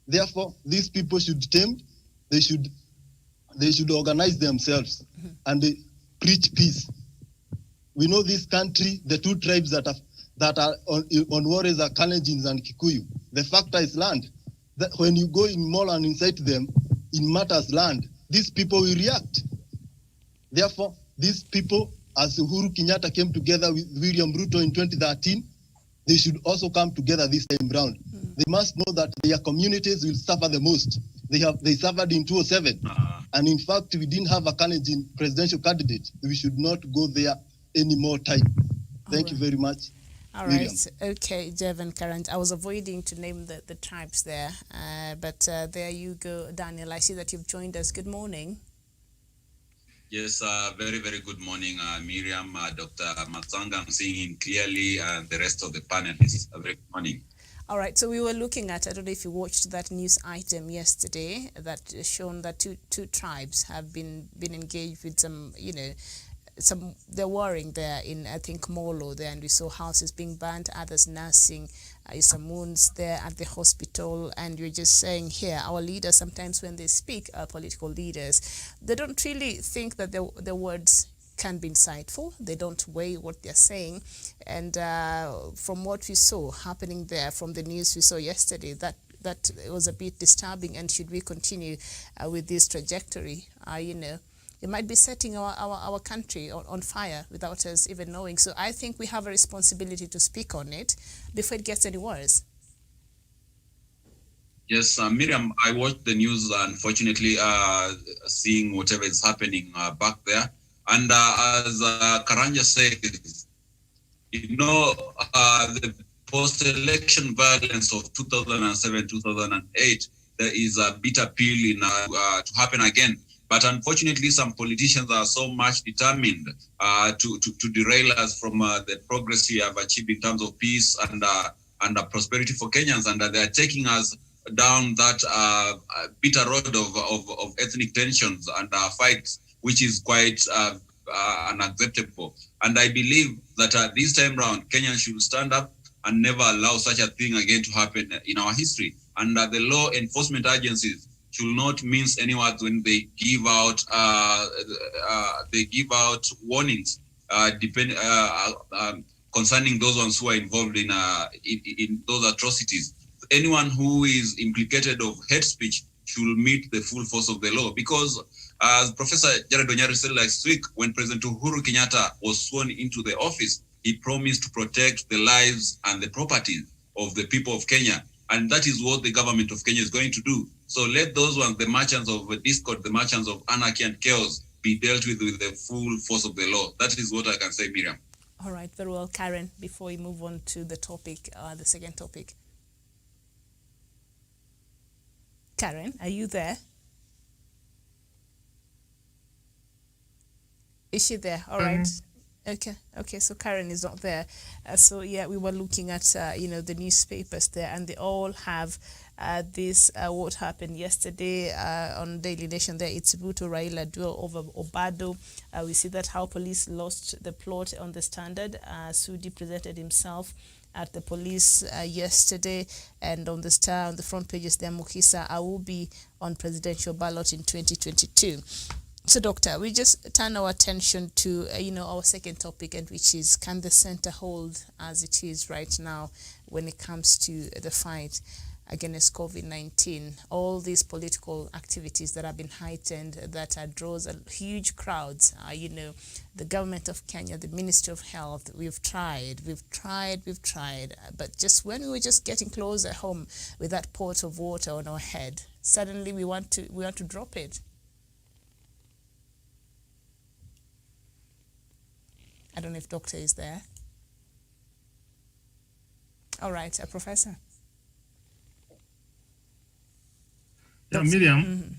Speaker 6: Therefore, these people should be tamed. They should organize themselves and they preach peace. We know this country, the two tribes that are on warriors are Kalenjins and Kikuyu. The factor is land. That when you go in Molo and incite them, in matters land, these people will react. Therefore, these people, as Uhuru Kenyatta came together with William Ruto in 2013, they should also come together this time round. They must know that their communities will suffer the most. They suffered in 2007. And in fact, we didn't have a presidential candidate. We should not go there any more time. Thank you very much.
Speaker 5: All
Speaker 6: Miriam.
Speaker 5: right. Okay, Jev and Karen. I was avoiding to name the tribes there, but there you go, Daniel. I see that you've joined us. Good morning.
Speaker 7: Yes, very, very good morning, Miriam, Dr. Matsanga. I'm seeing him clearly, and the rest of the panelists. Very good morning.
Speaker 5: All right, so we were looking at, I don't know if you watched that news item yesterday that shown that two tribes have been engaged with some, they're warring there in, I think, Molo there, and we saw houses being burnt, others nursing, some wounds there at the hospital. And you're just saying here, our leaders, sometimes when they speak, our political leaders, they don't really think that their words can be insightful. They don't weigh what they're saying. And from what we saw happening there, from the news we saw yesterday, that it was a bit disturbing. And should we continue with this trajectory, it might be setting our country on fire without us even knowing. So I think we have a responsibility to speak on it before it gets any worse.
Speaker 7: Yes, Miriam, I watched the news, unfortunately, seeing whatever is happening back there. And as Karanja says, the post-election violence of 2007, 2008, there is a bitter pill to happen again. But unfortunately, some politicians are so much determined to derail us from the progress we have achieved in terms of peace and prosperity for Kenyans. And they are taking us down that bitter road of ethnic tensions and fights, which is quite unacceptable. And I believe that this time round, Kenyans should stand up and never allow such a thing again to happen in our history. And the law enforcement agencies should not mince any words when they give out warnings concerning those ones who are involved in those atrocities. Anyone who is implicated of hate speech should meet the full force of the law, because as Professor Jared Onyari said last week, when President Uhuru Kenyatta was sworn into the office, he promised to protect the lives and the property of the people of Kenya. And that is what the government of Kenya is going to do. So let those ones, the merchants of discord, the merchants of anarchy and chaos, be dealt with the full force of the law. That is what I can say, Miriam.
Speaker 5: All right, very well. Karen, before we move on to the topic, the second topic. Karen, are you there? Is she there? All right. Okay. So Karen is not there. So yeah, we were looking at the newspapers there, and they all have this what happened yesterday on Daily Nation. There, it's Ruto Raila duel over Obado. We see that how police lost the plot on the Standard. Sudi presented himself at the police yesterday, and on the Star, on the front pages there, Mukisa Awubi on presidential ballot in 2022. So, Doctor, we just turn our attention to, our second topic, and which is, can the center hold as it is right now when it comes to the fight against COVID-19? All these political activities that have been heightened, that draws huge crowds, the government of Kenya, the Ministry of Health, we've tried, but just when we were just getting closer home with that pot of water on our head, suddenly we want to drop it. I don't know if Doctor is there. All right, Professor.
Speaker 4: Yeah, Miriam,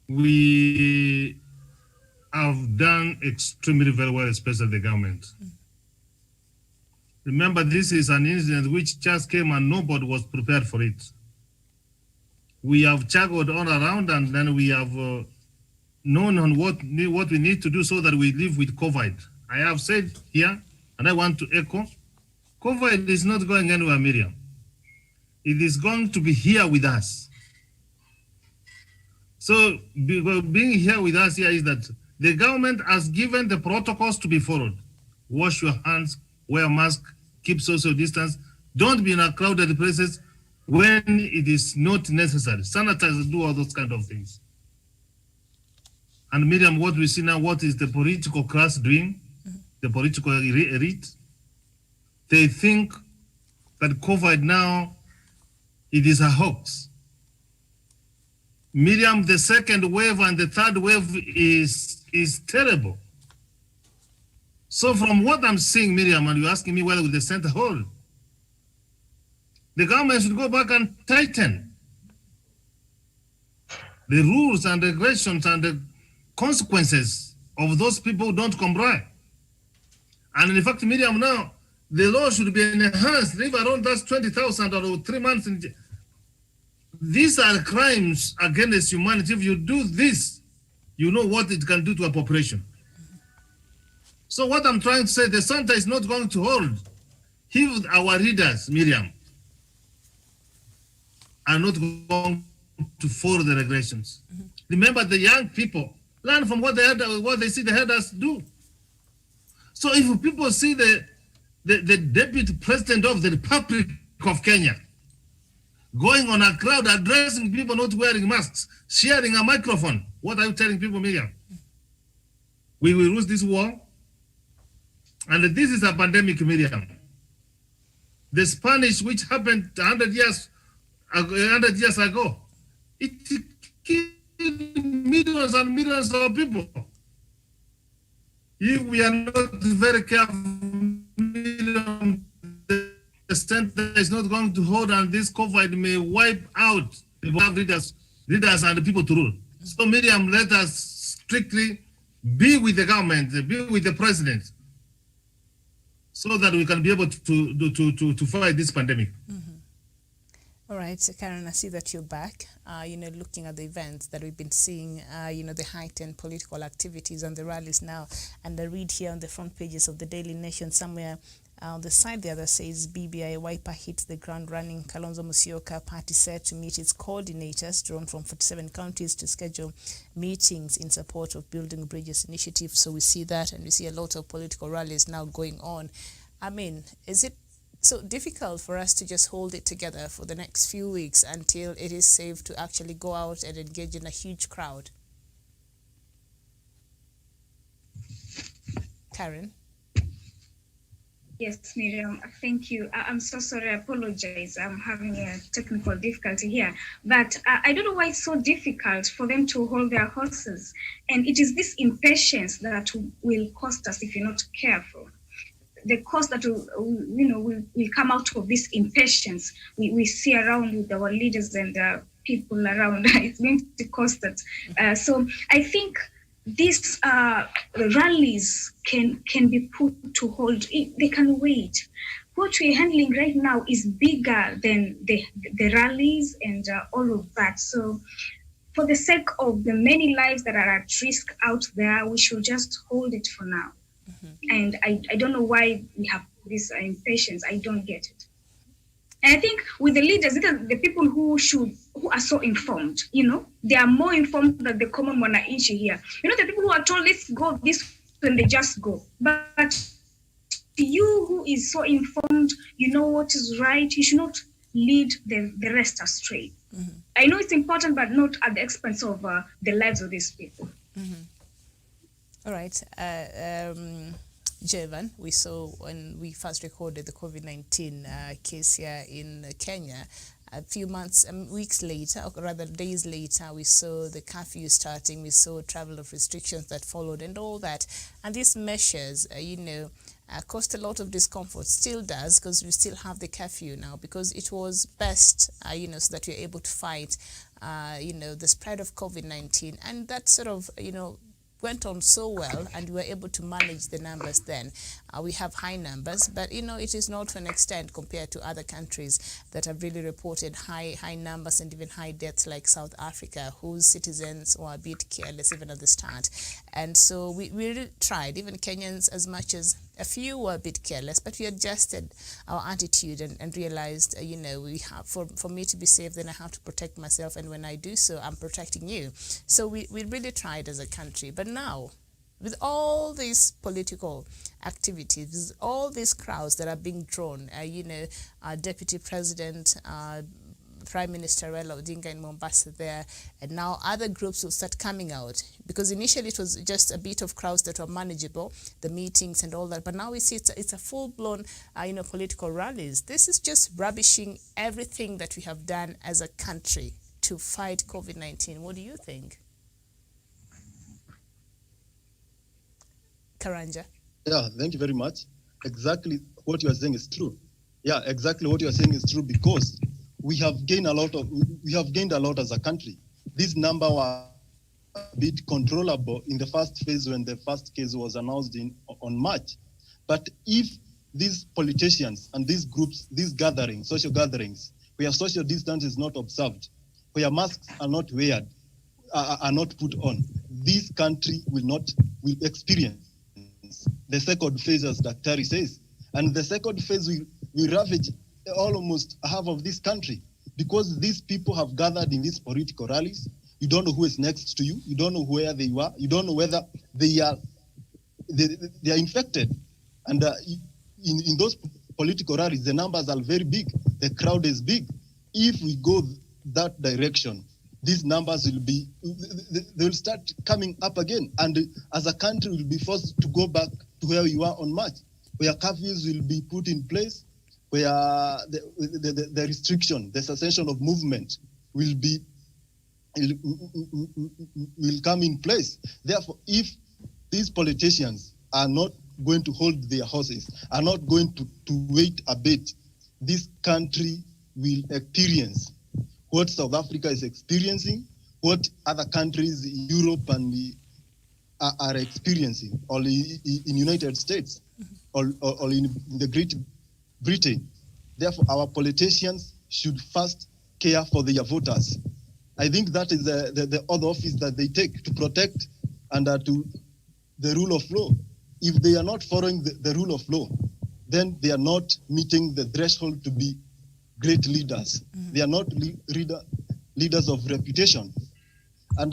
Speaker 4: we have done extremely very well, especially the government. Remember, this is an incident which just came and nobody was prepared for it. We have juggled all around, and then we have known on what we need to do so that we live with COVID. I have said here, and I want to echo, COVID is not going anywhere, Miriam. It is going to be here with us. So being here with us here is that the government has given the protocols to be followed. Wash your hands, wear a mask, keep social distance, don't be in a crowded places, when it is not necessary. Sanitize, do all those kind of things. And Miriam, what we see now, what is the political class doing? The political elite? They think that COVID now, it is a hoax. Miriam, the second wave and the third wave is terrible. So from what I'm seeing, Miriam, and you're asking me whether with the center hold, the government should go back and tighten the rules and regulations and the consequences of those people who don't comply. And in fact, Miriam, now, the law should be enhanced. If around that's 20,000 or 3 months. These are crimes against humanity. If you do this, you know what it can do to a population. So what I'm trying to say, the center is not going to hold if our leaders, Miriam, are not going to follow the regulations. Remember, the young people learn from what they see the elders do. So if people see the deputy president of the Republic of Kenya going on a crowd, addressing people not wearing masks, sharing a microphone, what are you telling people, Miriam? We will lose this war. And this is a pandemic, Miriam. The Spanish, which happened 100 years ago, it killed millions and millions of people. If we are not very careful, the center is not going to hold, and this COVID may wipe out the leaders and the people to rule. So, Miriam, let us strictly be with the government, be with the president, so that we can be able to fight this pandemic.
Speaker 5: All right, so Karen, I see that you're back. Looking at the events that we've been seeing, the heightened political activities and the rallies now. And I read here on the front pages of the Daily Nation somewhere on the side there that says BBI wiper hits the ground running. Kalonzo Musyoka party set to meet its coordinators drawn from 47 counties to schedule meetings in support of Building Bridges initiative. So we see that, and we see a lot of political rallies now going on. I mean, is it so difficult for us to just hold it together for the next few weeks until it is safe to actually go out and engage in a huge crowd? Karen?
Speaker 3: Yes, Miriam, thank you. I'm so sorry, I apologize. I'm having a technical difficulty here. But I don't know why it's so difficult for them to hold their horses. And it is this impatience that will cost us if you're not careful. The cost that will come out of this impatience we see around with our leaders and people around, it's going to cost us. So I think these rallies can be put to hold. They can wait. What we're handling right now is bigger than the rallies and all of that. So for the sake of the many lives that are at risk out there, we should just hold it for now. And I don't know why we have this impatience. I don't get it. And I think with the leaders, the people who are so informed, they are more informed than the common wananchi here. The people who are told, let's go this, and they just go. But you who is so informed, you know what is right, you should not lead the rest astray. I know it's important, but not at the expense of the lives of these people.
Speaker 5: All right. Jevan, we saw when we first recorded the COVID-19 case here in Kenya, a few weeks later, or rather days later, we saw the curfew starting, we saw travel of restrictions that followed and all that. And these measures, caused a lot of discomfort, still does, because we still have the curfew now, because it was best, so that you're able to fight, the spread of COVID-19. And that sort of, went on so well, and we were able to manage the numbers then. We have high numbers, but it is not to an extent compared to other countries that have really reported high numbers and even high deaths, like South Africa, whose citizens were a bit careless even at the start. And so we really tried, even Kenyans, as much as a few were a bit careless, but we adjusted our attitude and realized, we have, for me to be safe, then I have to protect myself, and when I do so, I'm protecting you. So we really tried as a country. But now, with all these political activities, all these crowds that are being drawn, our deputy president, Prime Minister Raila Odinga in Mombasa there, and now other groups will start coming out, because initially it was just a bit of crowds that were manageable, the meetings and all that, but now we see it's a full-blown political rallies. This is just rubbishing everything that we have done as a country to fight COVID-19. What do you think, Karanja?
Speaker 6: Yeah, thank you very much. Exactly what you are saying is true. Yeah, exactly what you are saying is true, because we have gained a lot as a country. This number was a bit controllable in the first phase when the first case was announced on March. But if these politicians and these groups, these gatherings, social gatherings, where social distance is not observed, where masks are not put on, this country will experience the second phase, as Dr. says. And the second phase will ravage almost half of this country, because these people have gathered in these political rallies. You don't know who is next to you. You don't know where they are. You don't know whether they are infected. And in those political rallies, the numbers are very big. The crowd is big. If we go that direction, these numbers they will start coming up again. And as a country, we'll be forced to go back to where we were on March, where curfews will be put in place, where the restriction, the cessation of movement will come in place. Therefore, if these politicians are not going to hold their horses, are not going to wait a bit, this country will experience what South Africa is experiencing, what other countries in Europe and are experiencing, or in United States, or in the Great Britain. Therefore, our politicians should first care for their voters. I think that is the other office that they take, to protect and to the rule of law. If they are not following the rule of law, then they are not meeting the threshold to be great leaders. They are not leaders of reputation. And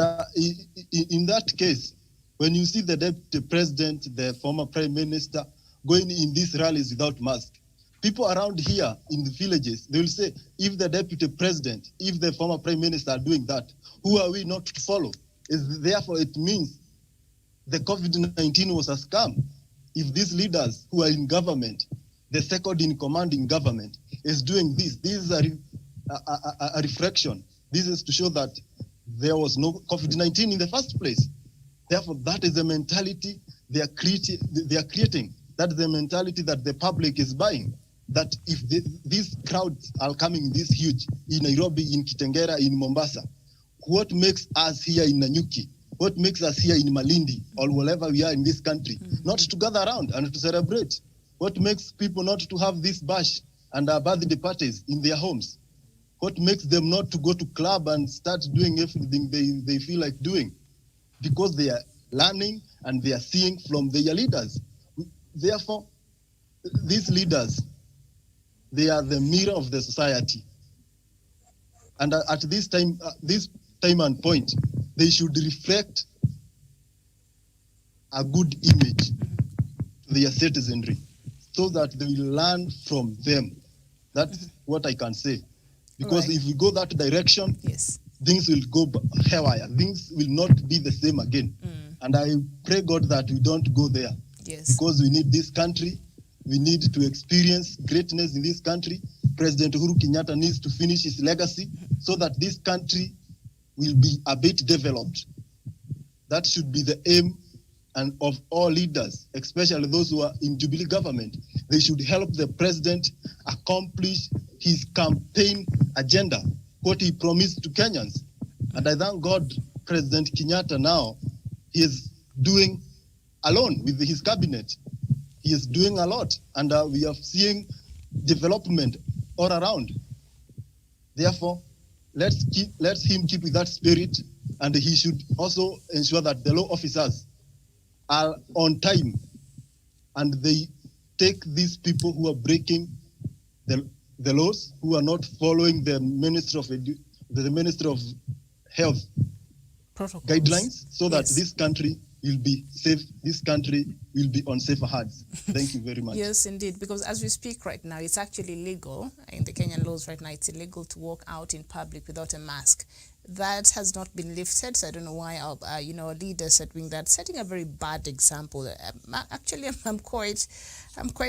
Speaker 6: in that case, when you see the deputy president, the former prime minister, going in these rallies without mask, people around here in the villages, they will say, if the deputy president, if the former prime minister are doing that, who are we not to follow? Therefore, it means the COVID-19 was a scam. If these leaders who are in government, the second in command in government, is doing this is a reflection. This is to show that there was no COVID-19 in the first place. Therefore, that is the mentality they are creating. That is the mentality that the public is buying. That if these crowds are coming this huge in Nairobi, in Kitengela, in Mombasa, what makes us here in Nanyuki, what makes us here in Malindi, or wherever we are in this country, not to gather around and to celebrate? What makes people not to have this bash and birthday parties in their homes? What makes them not to go to club and start doing everything they feel like doing? Because they are learning and they are seeing from their leaders. Therefore, these leaders, they are the mirror of the society. And at this time and point, they should reflect a good image to their citizenry, so that they will learn from them. That's what I can say. Because if we go that direction, things will go haywire. Things will not be the same again. And I pray God that we don't go there. Because we need this country. We need to experience greatness in this country. President Uhuru Kenyatta needs to finish his legacy so that this country will be a bit developed. That should be the aim and of all leaders, especially those who are in Jubilee government. They should help the president accomplish his campaign agenda, what he promised to Kenyans. And I thank God President Kenyatta now, he is doing alone with his cabinet. He is doing a lot, and we are seeing development all around. Therefore, let's him keep with that spirit, and he should also ensure that the law officers are on time and they take these people who are breaking the laws, who are not following the Ministry of Health protocols, guidelines, so that this country will be safe. This country will be on safer hands. Thank you very much.
Speaker 5: Yes, indeed, because as we speak right now, it's actually legal in the Kenyan laws right now. It's illegal to walk out in public without a mask. That has not been lifted, so I don't know why our leaders are doing that, setting a very bad example. Actually, I'm quite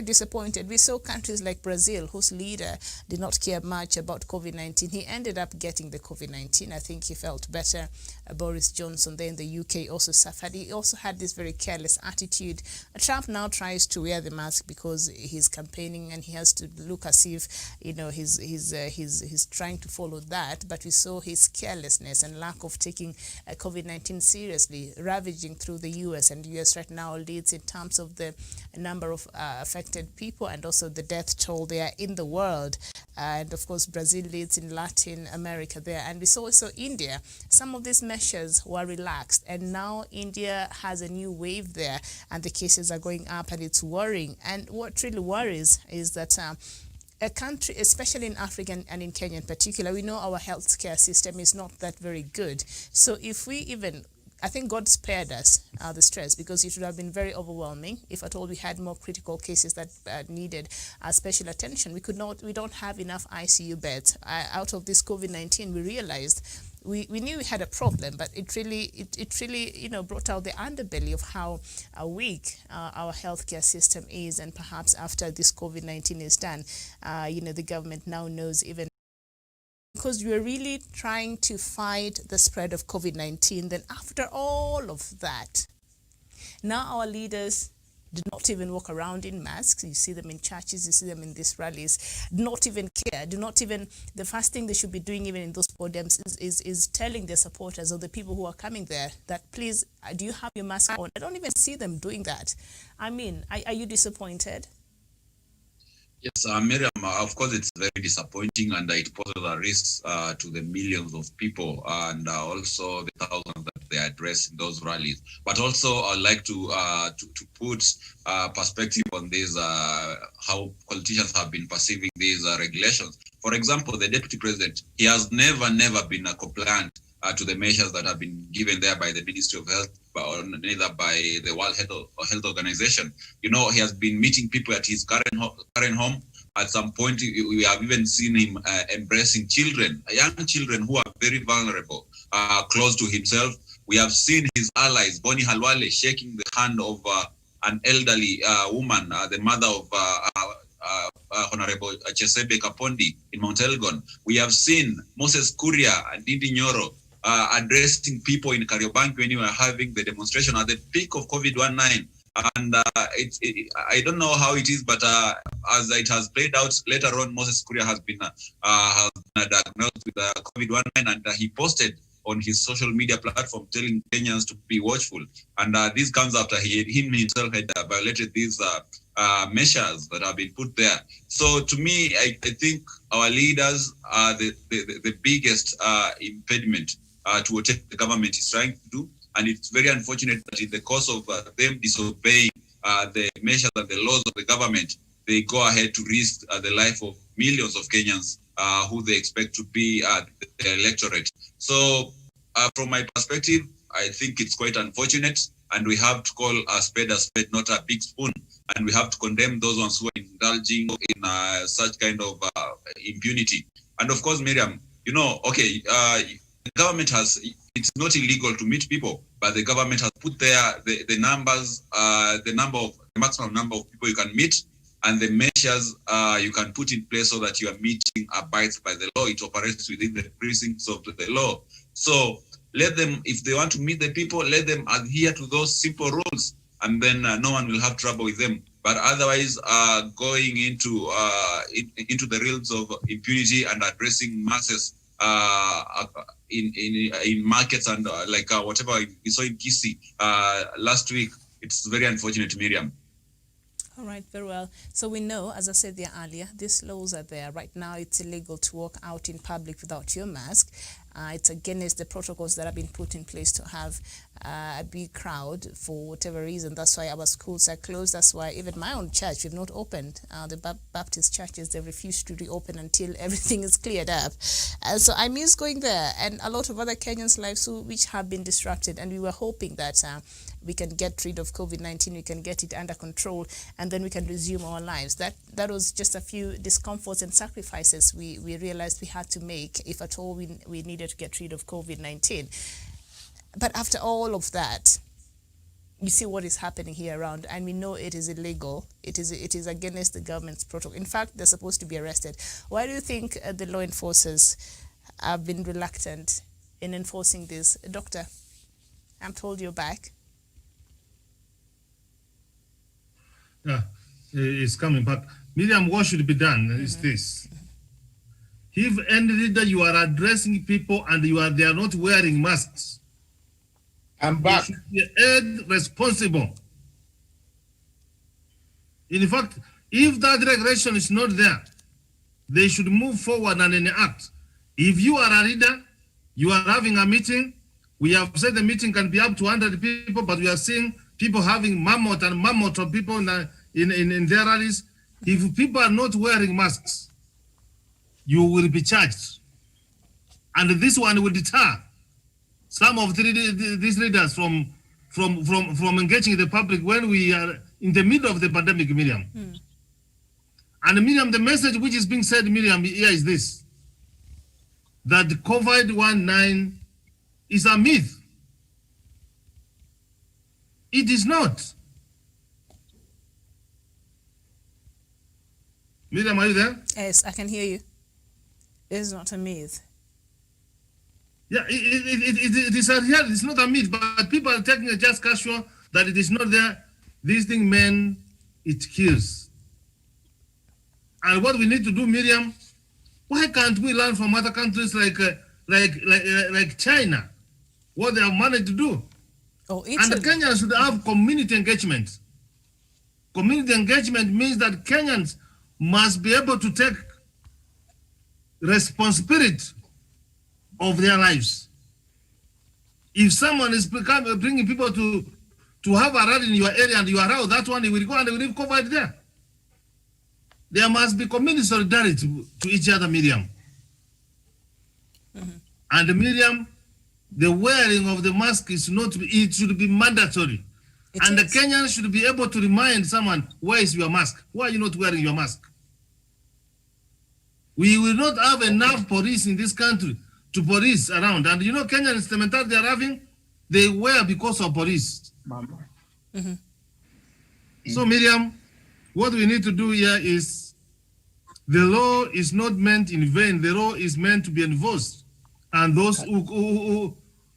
Speaker 5: disappointed. We saw countries like Brazil, whose leader did not care much about COVID-19. He ended up getting the COVID-19. I think he felt better. Boris Johnson there in the UK also suffered. He also had this very careless attitude. Trump now tries to wear the mask because he's campaigning and he has to look as if he's trying to follow that. But we saw his carelessness and lack of taking COVID-19 seriously, ravaging through the US, and US right now leads in terms of the number of affected people and also the death toll there in the world. And of course, Brazil leads in Latin America there. And we saw also India. Some of these measures were relaxed, and now India has a new wave there, and the cases are going up, and it's worrying. And what really worries is that a country, especially in Africa and in Kenya in particular, we know our healthcare system is not that very good. So if we even, I think God spared us the stress, because it would have been very overwhelming if at all we had more critical cases that needed special attention. We don't have enough ICU beds. Out of this COVID-19, we realized we knew we had a problem, but it really brought out the underbelly of how weak our healthcare system is. And perhaps after this COVID-19 is done, the government now knows, even because we are really trying to fight the spread of COVID-19. Then after all of that, now our leaders do not even walk around in masks. You see them in churches, you see them in these rallies, do not even care, the first thing they should be doing even in those podiums is telling their supporters or the people who are coming there that, please, do you have your mask on? I don't even see them doing that. I mean, are you disappointed?
Speaker 7: Yes, Miriam, of course, it's very disappointing, and it poses a risk to the millions of people and also the thousands that they address in those rallies. But also, I'd like to put perspective on this, how politicians have been perceiving these regulations. For example, the deputy president, he has never been compliant to the measures that have been given there by the Ministry of Health, or neither by the World Health Organization. He has been meeting people at his current home. At some point, we have even seen him embracing children, young children who are very vulnerable, close to himself. We have seen his allies, Bonnie Halwale, shaking the hand of an elderly woman, the mother of Honorable Chesebe Kapondi in Mount Elgon. We have seen Moses Kuria and Dindi Nyoro addressing people in Kariobangi when we were having the demonstration at the peak of COVID-19. And I don't know how it is, but as it has played out later on, Moses Kuria has been diagnosed with COVID-19, and he posted on his social media platform telling Kenyans to be watchful. And this comes after he himself had violated these measures that have been put there. So to me, I think our leaders are the biggest impediment to what the government is trying to do. And it's very unfortunate that in the course of them disobeying the measures and the laws of the government, they go ahead to risk the life of millions of Kenyans who they expect to be the electorate. So from my perspective, I think it's quite unfortunate, and we have to call a spade, not a big spoon. And we have to condemn those ones who are indulging in such kind of impunity. And of course, Miriam, the government it's not illegal to meet people, but the government has put there the numbers, the maximum number of people you can meet, and the measures you can put in place so that your meeting abides by the law. It operates within the precincts of the law. So let them, if they want to meet the people, let them adhere to those simple rules, and then no one will have trouble with them. But otherwise, going into the realms of impunity and addressing masses in markets and whatever we saw in Kisii last week, it's very unfortunate, Miriam.
Speaker 5: All right, very well. So we know, as I said there earlier, these laws are there. Right now, it's illegal to walk out in public without your mask. It's against the protocols that have been put in place to have a big crowd for whatever reason. That's why our schools are closed. That's why even my own church, we've not opened. The Baptist churches, they refuse to reopen until everything is cleared up. So I miss going there, and a lot of other Kenyans' lives which have been disrupted. And we were hoping that we can get rid of COVID-19, we can get it under control, and then we can resume our lives. That was just a few discomforts and sacrifices we realized we had to make if at all we needed to get rid of COVID-19. But after all of that, you see what is happening here around, and we know it is illegal. It is against the government's protocol. In fact, they're supposed to be arrested. Why do you think the law enforcers have been reluctant in enforcing this? Doctor, I'm told you're back.
Speaker 4: Yeah, it's coming back. Miriam, what should be done is this. If any leader you are addressing people and they are not wearing masks,
Speaker 2: I'm back.
Speaker 4: they should be held responsible. In fact, if that regulation is not there, they should move forward and enact. If you are a leader, you are having a meeting, we have said the meeting can be up to 100 people, but we are seeing people having mammoth of people in their rallies. If people are not wearing masks, you will be charged. And this one will deter some of these leaders from engaging the public when we are in the middle of the pandemic, Miriam. And Miriam, the message which is being said, Miriam, here is this: that COVID-19 is a myth. It is not. Miriam, are you there?
Speaker 5: Yes, I can hear you. It is not a myth.
Speaker 4: Yeah, it is a reality. It's not a myth, but people are taking it just casual that it is not there. This thing, man, it kills. And what we need to do, Miriam, why can't we learn from other countries like China, what they have managed to do?
Speaker 5: Oh,
Speaker 4: and the Kenyans should have community engagement. Community engagement means that Kenyans must be able to take responsibility of their lives. If someone is bringing people to have a rally in your area and you allow that one, he will go and they will leave COVID there. There must be community solidarity to each other, Miriam. And Miriam, the wearing of the mask is not, it should be mandatory. And the Kenyans should be able to remind someone, where is your mask? Why are you not wearing your mask? We will not have enough police in this country to police around. And you know, Kenyans, the mentality they are having, they wear because of police. So Miriam, what we need to do here is, the law is not meant in vain. The law is meant to be enforced. And those who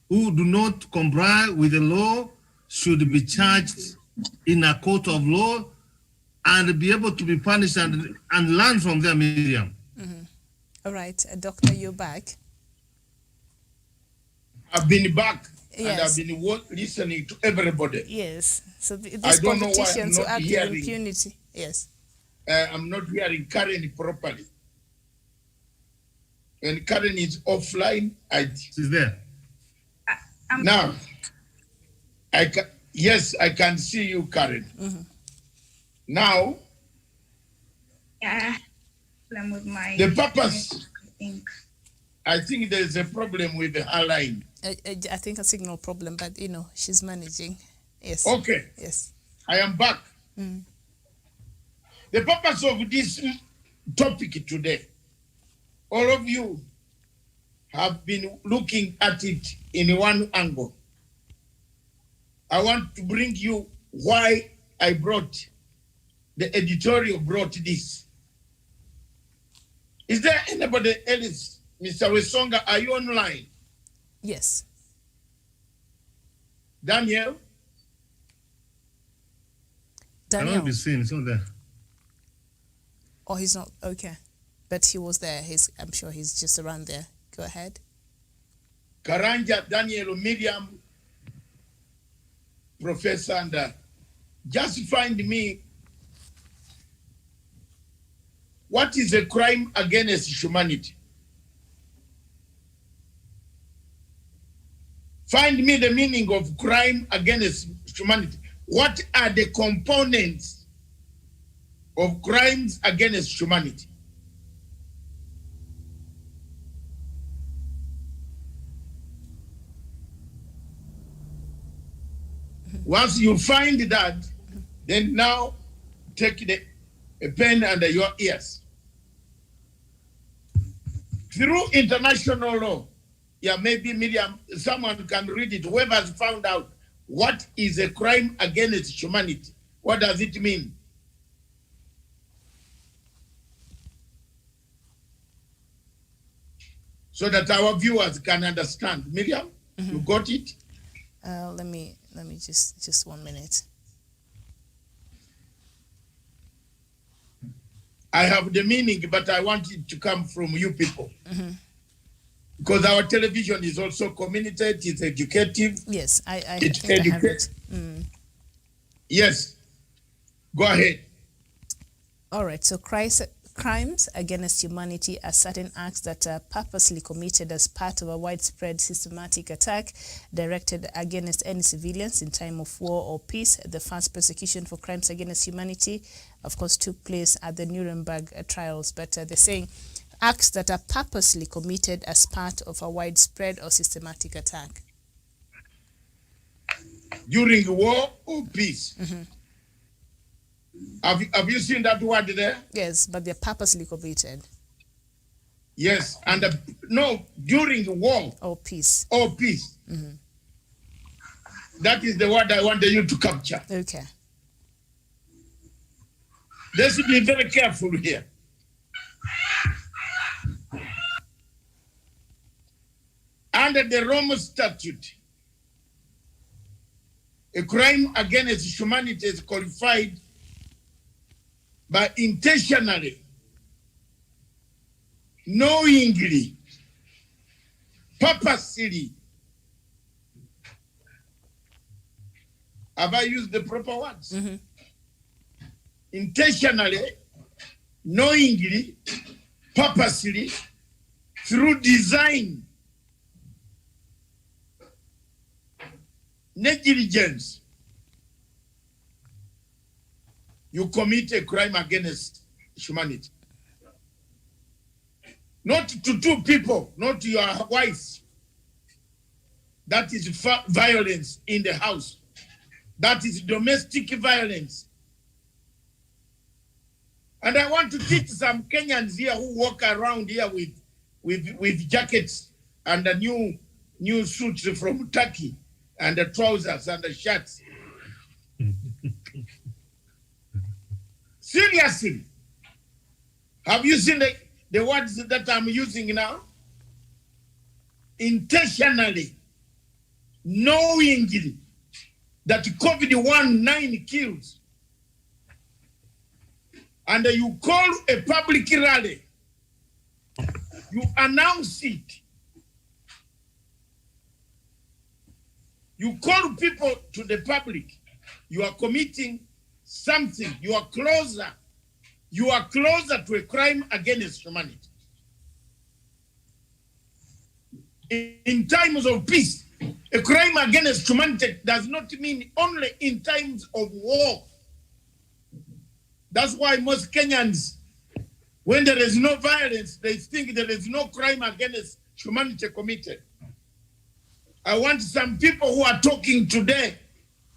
Speaker 4: do not comply with the law should be charged in a court of law and be able to be punished and learn from them, Miriam.
Speaker 5: All right, Doctor, you're back.
Speaker 2: I've been back.
Speaker 5: Yes.
Speaker 2: And I've been listening to everybody.
Speaker 5: Yes. So this
Speaker 2: I don't know why
Speaker 5: competition
Speaker 2: I'm
Speaker 5: to
Speaker 2: not
Speaker 5: act with
Speaker 2: hearing.
Speaker 5: impunity. Yes.
Speaker 2: I'm not hearing Karen properly. When Karen is offline,
Speaker 4: She's there.
Speaker 2: Now, yes, I can see you, Karen. Now,
Speaker 3: With my
Speaker 2: the purpose, I think there's a problem with her line.
Speaker 5: I think a signal problem, but you know, she's managing. Yes.
Speaker 2: Okay.
Speaker 5: Yes.
Speaker 2: I am back. The purpose of this topic today, all of you have been looking at it in one angle. I want to bring you why I brought, the editorial brought this. Is there anybody else? Mr. Wesonga, are you online?
Speaker 5: Yes.
Speaker 2: Daniel?
Speaker 4: Cannot
Speaker 5: Daniel.
Speaker 4: be seen, it's not there.
Speaker 5: Oh, he's not. Okay. But he was there. I'm sure he's just around there. Go ahead.
Speaker 2: Karanja, Daniel, Miriam, Professor, and just find me, what is a crime against humanity? Find me the meaning of crime against humanity. What are the components of crimes against humanity? Once you find that, then now take a pen under your ears. Through international law, yeah, maybe Miriam, someone can read it. Whoever has found out what is a crime against humanity, what does it mean? So that our viewers can understand. Miriam, you got it?
Speaker 5: Let me just 1 minute.
Speaker 2: I have the meaning, but I want it to come from you people. Because our television is also communicative, it's educative.
Speaker 5: Yes, I
Speaker 2: it
Speaker 5: think I have it.
Speaker 2: Yes, go ahead.
Speaker 5: All right, so crimes against humanity are certain acts that are purposely committed as part of a widespread systematic attack directed against any civilians in time of war or peace. The first prosecution for crimes against humanity, of course, took place at the Nuremberg trials, but they're saying acts that are purposely committed as part of a widespread or systematic attack.
Speaker 2: During war or peace? Have you seen that word there?
Speaker 5: Yes, but they're purposely committed.
Speaker 2: Yes, and no, during war
Speaker 5: or peace.
Speaker 2: Or peace. That is the word I wanted you to capture.
Speaker 5: Okay.
Speaker 2: Let's be very careful here. Under the Rome Statute, a crime against humanity is qualified by intentionally, knowingly, purposely. Have I used the proper words? Intentionally, knowingly, purposely, through design, negligence, you commit a crime against humanity. Not to two people, not to your wife. That is violence in the house. That is domestic violence. And I want to teach some Kenyans here who walk around here with jackets and the new suits from Turkey and the trousers and the shirts. Seriously, have you seen the words that I'm using now? Intentionally, knowingly, that COVID-19 kills. And you call a public rally, you announce it. You call people to the public, you are committing something, you are closer to a crime against humanity. In times of peace, a crime against humanity does not mean only in times of war. That's why most Kenyans, when there is no violence, they think there is no crime against humanity committed. I want some people who are talking today,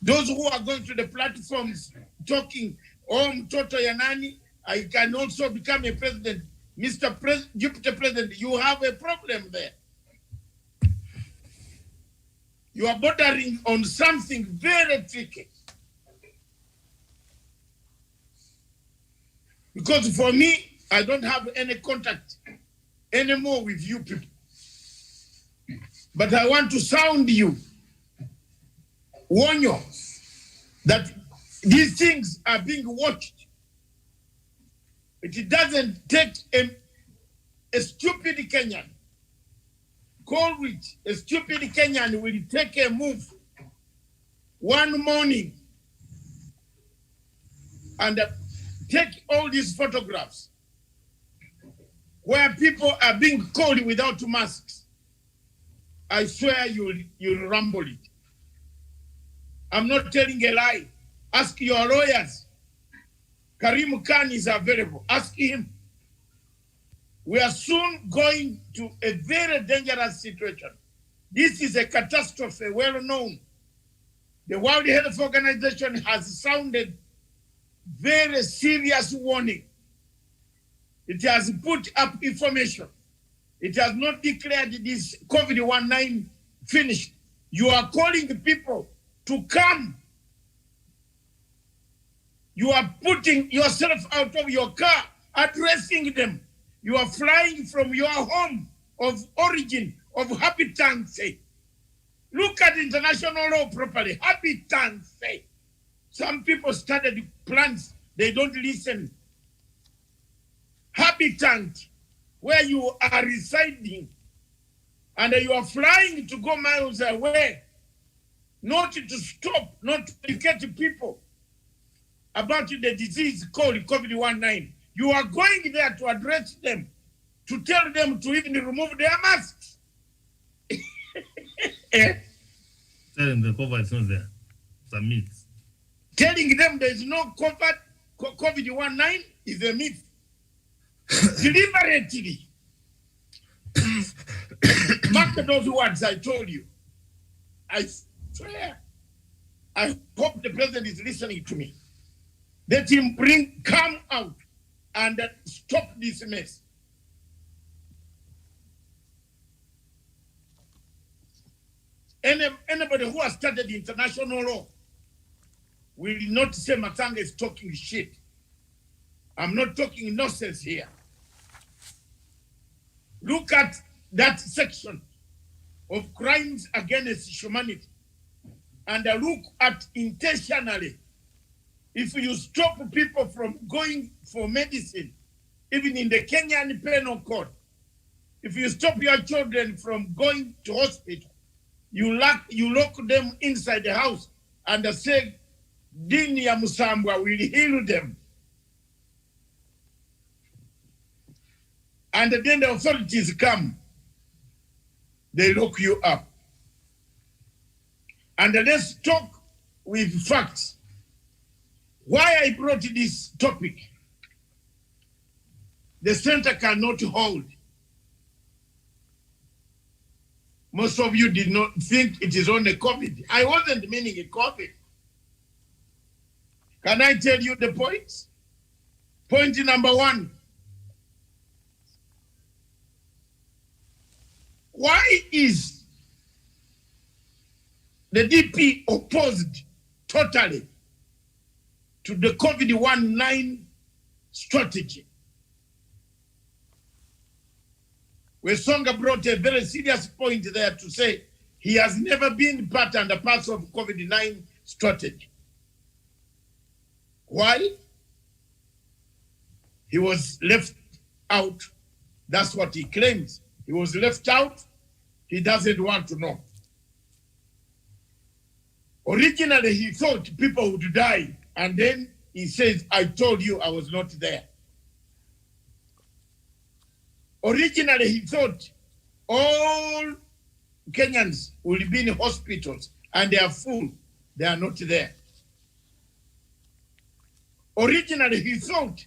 Speaker 2: those who are going to the platforms talking, oh, mtoto ya nani, I can also become a president. Mr. Deputy President, you have a problem there. You are bordering on something very tricky. Because for me, I don't have any contact anymore with you people. But I want to sound you, warn you, that these things are being watched. It doesn't take a stupid Kenyan, call it a stupid Kenyan will take a move one morning and take all these photographs where people are being called without masks. I swear you'll rumble it. I'm not telling a lie. Ask your lawyers. Karim Khan is available. Ask him. We are soon going to a very dangerous situation. This is a catastrophe, well known. The World Health Organization has sounded very serious warning. It has put up information. It has not declared this COVID-19 finished. You are calling the people to come. You are putting yourself out of your car, addressing them. You are flying from your home of origin, of habitancy. Look at international law properly. Habitancy. Some people started plans, they don't listen. Habitant, where you are residing, and you are flying to go miles away, not to stop, not to educate people about the disease called COVID-19. You are going there to address them, to tell them to even remove their masks.
Speaker 4: Telling the COVID is not there. It's a myth.
Speaker 2: Telling them there is no COVID-19 is a myth. Deliberately. Mark those words I told you. I swear. I hope the president is listening to me. Let him come out and stop this mess. Anybody who has studied international law will not say Matanga is talking shit. I'm not talking nonsense here. Look at that section of crimes against humanity and look at intentionally. If you stop people from going for medicine, even in the Kenyan penal code, if you stop your children from going to hospital, you lock them inside the house and say, Dini ya Musambwa will heal them. And then the authorities come, they lock you up. And let's talk with facts. Why I brought this topic? The center cannot hold. Most of you did not think it is only COVID. I wasn't meaning a COVID. Can I tell you the points? Point number one. Why is the DP opposed totally to the COVID-19 strategy? Wesonga brought a very serious point there to say he has never been part and a part of COVID-19 strategy. Why? He was left out. That's what he claims. He was left out. He doesn't want to know. Originally, he thought people would die. And then he says, I told you I was not there. Originally, he thought all Kenyans will be in hospitals and they are full. They are not there. Originally, he thought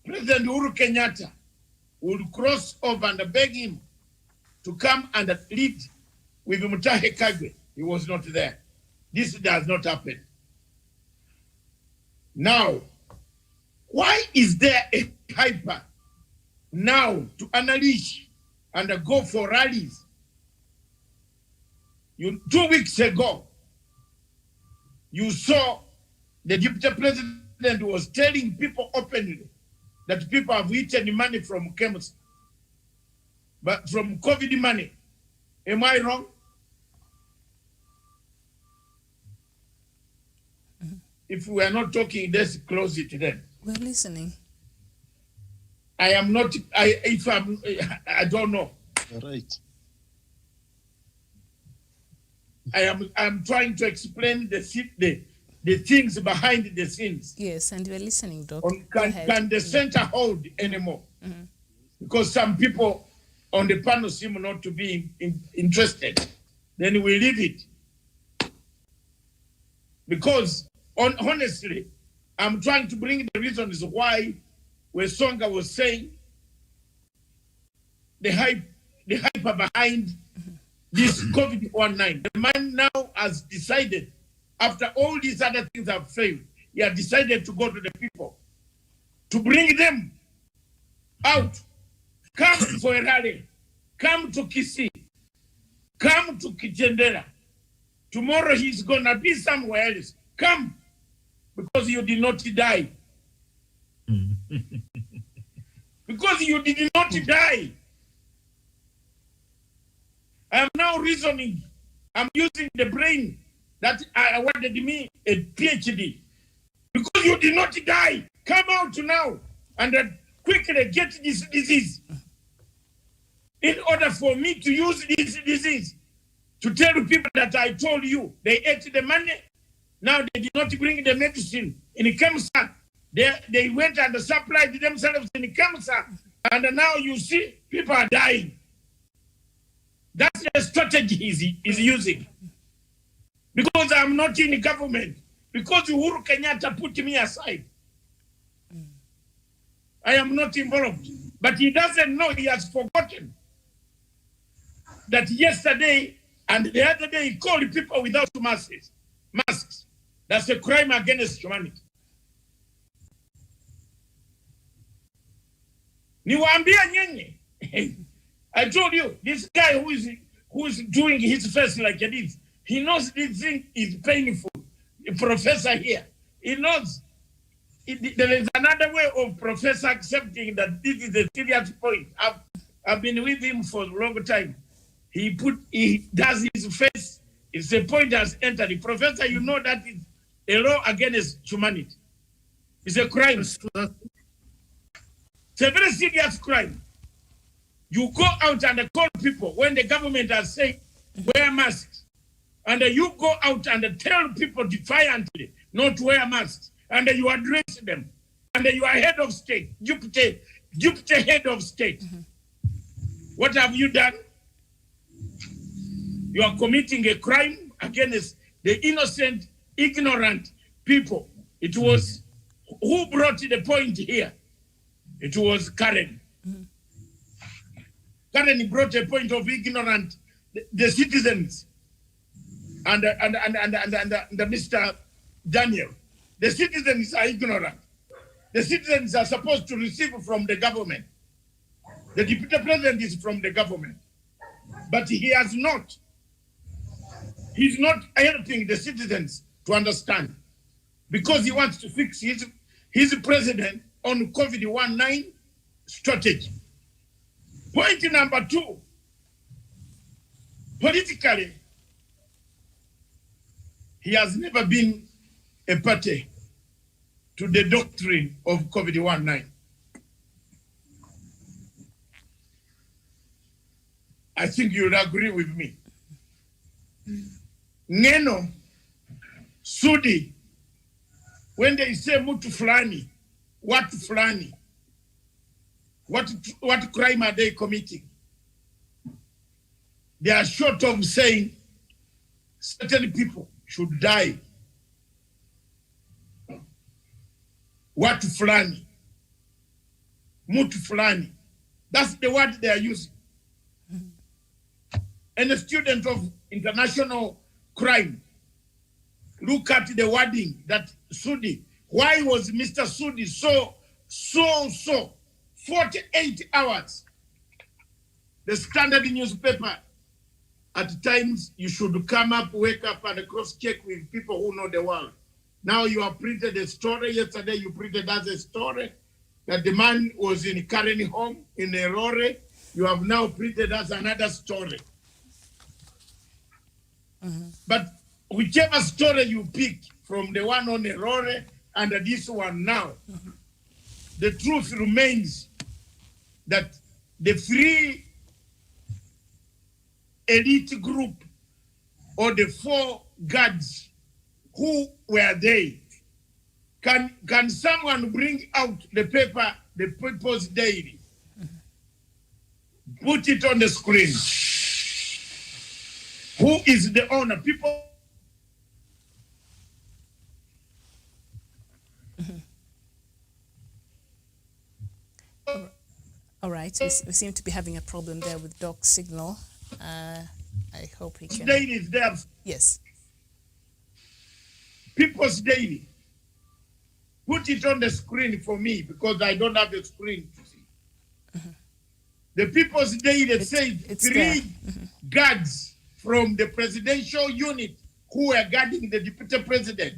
Speaker 2: President Uhuru Kenyatta would cross over and beg him to come and lead with Mutahi Kagwe. He was not there. This does not happen. Now, why is there a hyper now to unleash and go for rallies? 2 weeks ago, you saw the deputy president was telling people openly that people have eaten money from chemist, but from COVID money. Am I wrong? If we are not talking, let's close it then.
Speaker 5: We're listening.
Speaker 2: I am not, I don't know.
Speaker 6: All right.
Speaker 2: I'm trying to explain the things behind the scenes.
Speaker 5: Yes, and we're listening, Doc.
Speaker 2: Can the center hold anymore?
Speaker 5: Mm-hmm.
Speaker 2: Because some people on the panel seem not to be interested, then we leave it. Because honestly, I'm trying to bring the reasons why Wesonga was saying the hype behind this COVID-19. The man now has decided, after all these other things have failed, he has decided to go to the people, to bring them out. Come for a rally. Come to Kisii. Come to Kitendera. Tomorrow he's going to be somewhere else. Come, because you did not die. Because you did not die. I am now reasoning. I'm using the brain that awarded me a PhD. Because you did not die. Come out now and quickly get this disease. In order for me to use this disease to tell people that I told you, they ate the money. Now they did not bring the medicine in Kemsa. They went and supplied themselves in Kemsa. And now you see people are dying. That's the strategy he's using. Because I'm not in the government. Because Uhuru Kenyatta put me aside. I am not involved. But he doesn't know, he has forgotten that yesterday and the other day he called people without masks. That's a crime against humanity. Niwaambia nyenye. I told you, this guy who is doing his face like this, he knows this thing is painful. The professor here, he knows. There is another way of professor accepting that this is a serious point. I've been with him for a long time. He does his face. It's a point has entered. The professor, you know that is a law against humanity. It's a crime. It's a very serious crime. You go out and call people when the government has said wear masks, and you go out and tell people defiantly not to wear masks, and you address them, and you are head of state, Jupiter head of state. What have you done? You are committing a crime against the innocent, ignorant people. It was who brought the point here? It was Karen. Karen brought a point of ignorant the citizens and Mr. Daniel. The citizens are ignorant. The citizens are supposed to receive from the government. The deputy president is from the government, but he has not. He's not helping the citizens to understand because he wants to fix his president on COVID-19 strategy. Point number 2, politically, he has never been a party to the doctrine of COVID-19. I think you'll agree with me. Neno, Sudi, when they say mutu fulani, what fulani, what crime are they committing? They are short of saying certain people should die. What fulani, mutu fulani, that's the word they are using. And a student of international crime, look at the wording that Sudi, why was Mr. Sudi so 48 hours? The Standard newspaper, at times you should come up, wake up and cross-check with people who know the world. Now you have printed a story, yesterday you printed as a story that the man was in Karen home in Erore. You have now printed as another story. But whichever story you pick from the one on Erore and this one now, the truth remains that the free elite group or the 4 guards, who were they? Can someone bring out the paper, the People's Daily? Put it on the screen. Who is the owner? People.
Speaker 5: All right, we seem to be having a problem there with Doc's signal. I hope he can.
Speaker 2: Daily is there.
Speaker 5: Yes.
Speaker 2: People's Daily. Put it on the screen for me because I don't have the screen to see. The People's Daily says three guards from the presidential unit who were guarding the deputy president.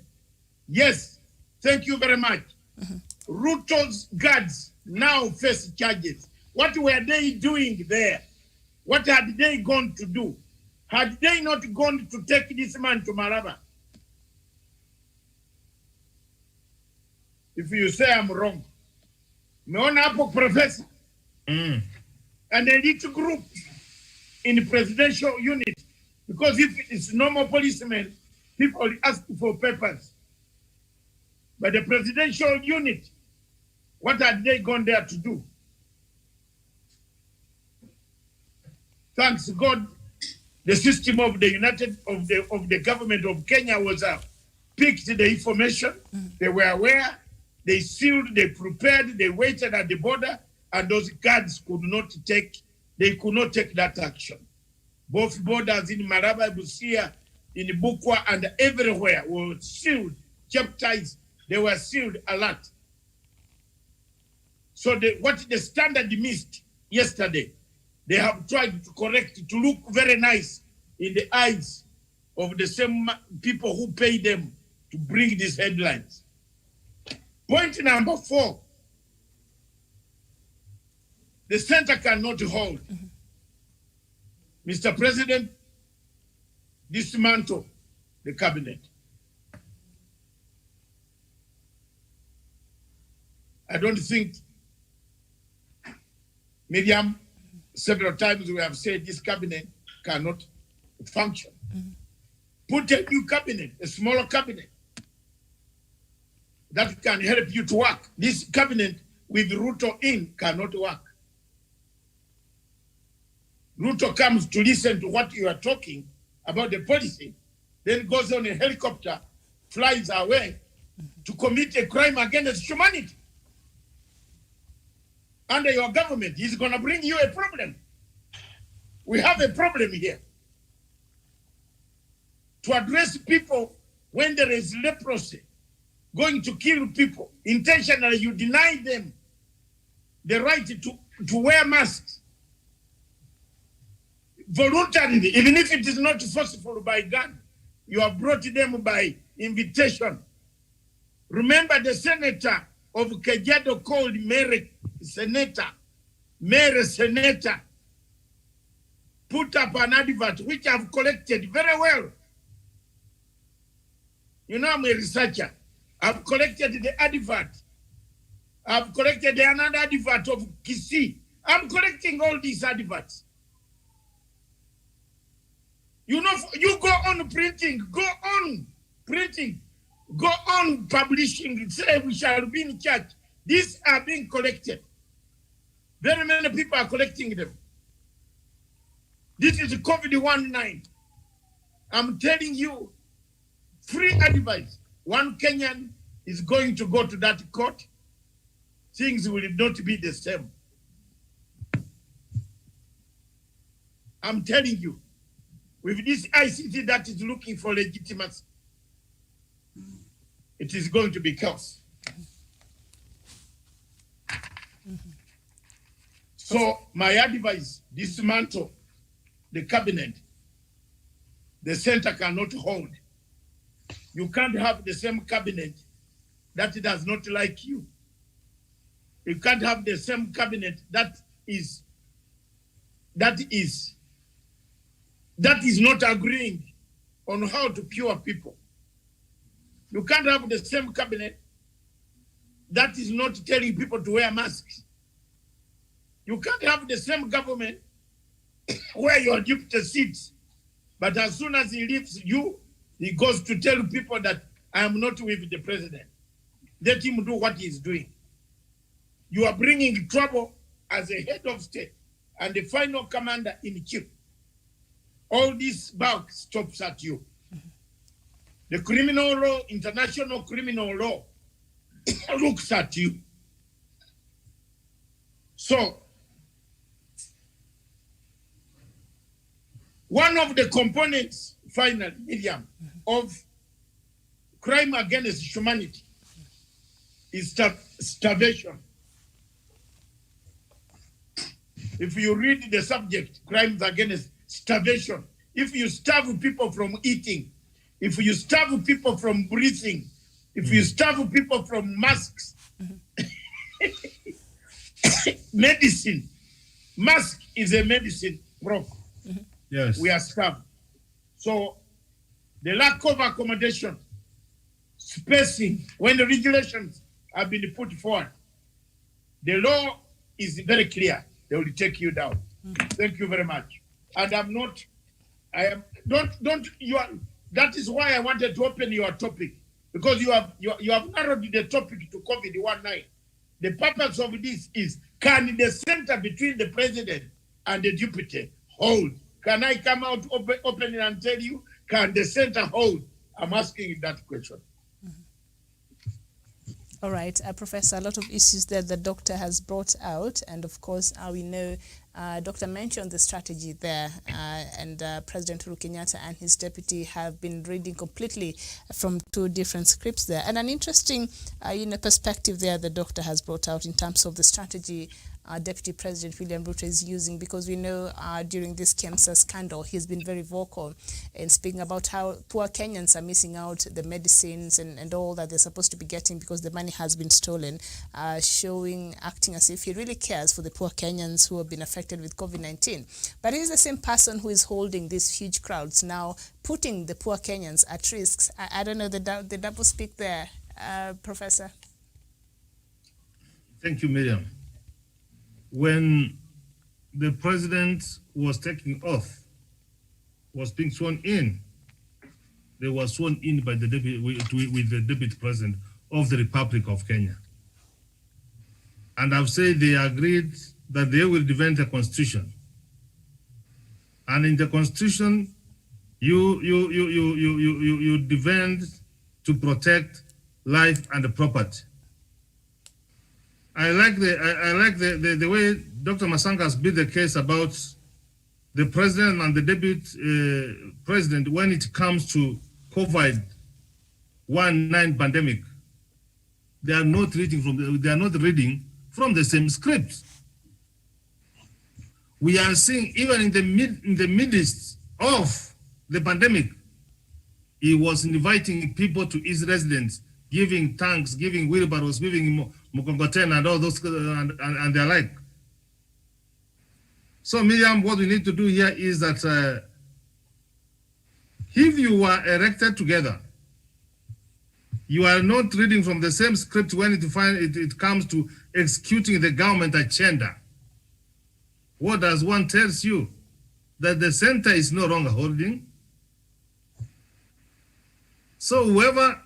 Speaker 2: Yes, thank you very much. Ruto's guards now face charges. What were they doing there? What had they gone to do? Had they not gone to take this man to Maraba? If you say I'm wrong, meona hapo professor and elite group in the presidential unit, because if it's normal policemen, people ask for papers. But the presidential unit, what had they gone there to do? Thanks God, the system of the government of Kenya was picked the information. They were aware. They sealed. They prepared. They waited at the border, and those guards could not take that action. Both borders in Maraba, Busia, in Bukwa, and everywhere were sealed, kept ties. They were sealed a lot. So what the Standard missed yesterday, they have tried to correct to look very nice in the eyes of the same people who pay them to bring these headlines. Point number 4, the center cannot hold. Mr. President, dismantle the cabinet. I don't think, Miriam, several times we have said this cabinet cannot function. Put a new cabinet, a smaller cabinet, that can help you to work. This cabinet with Ruto in cannot work. Ruto comes to listen to what you are talking about the policy, then goes on a helicopter, flies away to commit a crime against humanity. Under your government, he's going to bring you a problem. We have a problem here. To address people when there is leprosy, going to kill people, intentionally you deny them the right to wear masks. Voluntarily, even if it is not forceful by gun, you have brought them by invitation. Remember the senator of Kajiado called Mary Senator, put up an advert which I've collected very well. You know, I'm a researcher. I've collected the advert. I've collected another advert of Kisii. I'm collecting all these adverts. You know, you go on printing, go on printing, go on publishing, say we shall be in church. These are being collected. Very many people are collecting them. This is COVID-19. I'm telling you, free advice. One Kenyan is going to go to that court. Things will not be the same. I'm telling you, with this ICT that is looking for legitimacy, it is going to be chaos. So my advice, dismantle the cabinet. The center cannot hold. You can't have the same cabinet that does not like you. You can't have the same cabinet that is not agreeing on how to cure people. You can't have the same cabinet that is not telling people to wear masks. You can't have the same government where your deputy sits, but as soon as he leaves you, he goes to tell people that I am not with the president. Let him do what he's doing. You are bringing trouble as a head of state, and the final commander-in-chief. All this buck stops at you. The criminal law, international criminal law, looks at you. So, one of the components, finally, Miriam, of crime against humanity is starvation. If you read the subject, crimes against starvation, if you starve people from eating, if you starve people from breathing, if you starve people from masks, medicine, mask is a medicine, bro.
Speaker 4: Yes.
Speaker 2: We are starved. So the lack of accommodation, spacing, when the regulations have been put forward, the law is very clear. They will take you down. Thank you very much. And that is why I wanted to open your topic, because you have narrowed the topic to COVID-19. The purpose of this is, can the center between the president and the deputy hold? Can I come out openly and tell you, can the center hold? I'm asking that question.
Speaker 5: All right, Professor, a lot of issues that the doctor has brought out, and of course, we know Doctor mentioned the strategy there, and President Uhuru Kenyatta and his deputy have been reading completely from two different scripts there. And an interesting perspective there the doctor has brought out in terms of the strategy Deputy President William Ruto is using, because we know during this cancer scandal, he's been very vocal in speaking about how poor Kenyans are missing out the medicines and all that they're supposed to be getting because the money has been stolen, acting as if he really cares for the poor Kenyans who have been affected with COVID-19. But he's the same person who is holding these huge crowds now, putting the poor Kenyans at risks. I don't know, the double speak there, Professor.
Speaker 4: Thank you, Miriam. When the president was taking oath, was being sworn in, they were sworn in by the deputy, with the deputy president of the Republic of Kenya. And I've said they agreed that they will defend the constitution. And in the constitution, you defend to protect life and property. I like the way Dr. Masanga has built the case about the president and the deputy president when it comes to COVID-19 pandemic. They are not reading from the same script. We are seeing even in the midst of the pandemic, he was inviting people to his residence, giving tanks, giving wheelbarrows, giving Mukongoten and all those and their like. So Miriam, what we need to do here is that if you are elected together, you are not reading from the same script when it comes to executing the government agenda. What does one tells you? That the center is no longer holding. So whoever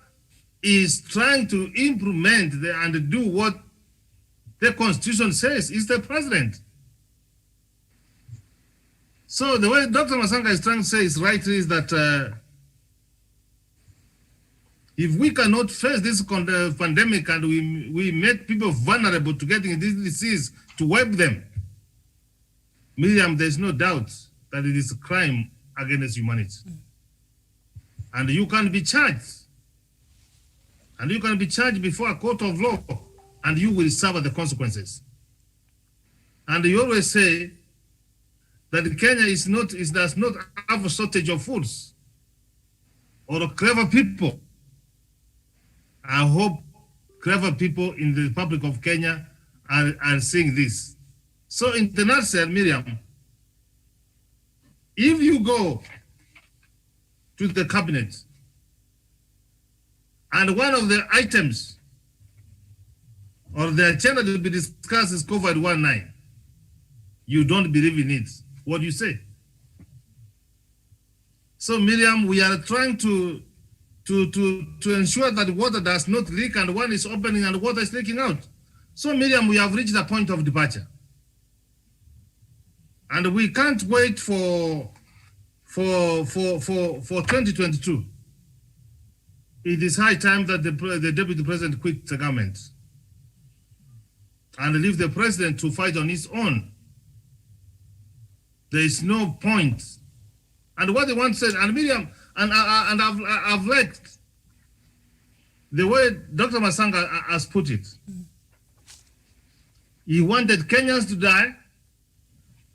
Speaker 4: is trying to implement and do what the constitution says is the president. So the way Dr. Masanga is trying to say is right is that if we cannot face this pandemic and we make people vulnerable to getting this disease to wipe them, Miriam, there's no doubt that it is a crime against humanity. And you can be charged. And you can be charged before a court of law, and you will suffer the consequences. And you always say that Kenya does not have a shortage of fools or clever people. I hope clever people in the Republic of Kenya are seeing this. So in the nutshell, Miriam, if you go to the cabinet and one of the items or the agenda to be discussed is COVID-19, you don't believe in it. What do you say? So Miriam, we are trying to ensure that water does not leak and one is opening and water is leaking out. So Miriam, we have reached a point of departure. And we can't wait for 2022. It is high time that the deputy president quit the government and leave the president to fight on his own. There is no point. And what they want said, and Miriam, and I've liked the way Dr. Masanga has put it. He wanted Kenyans to die,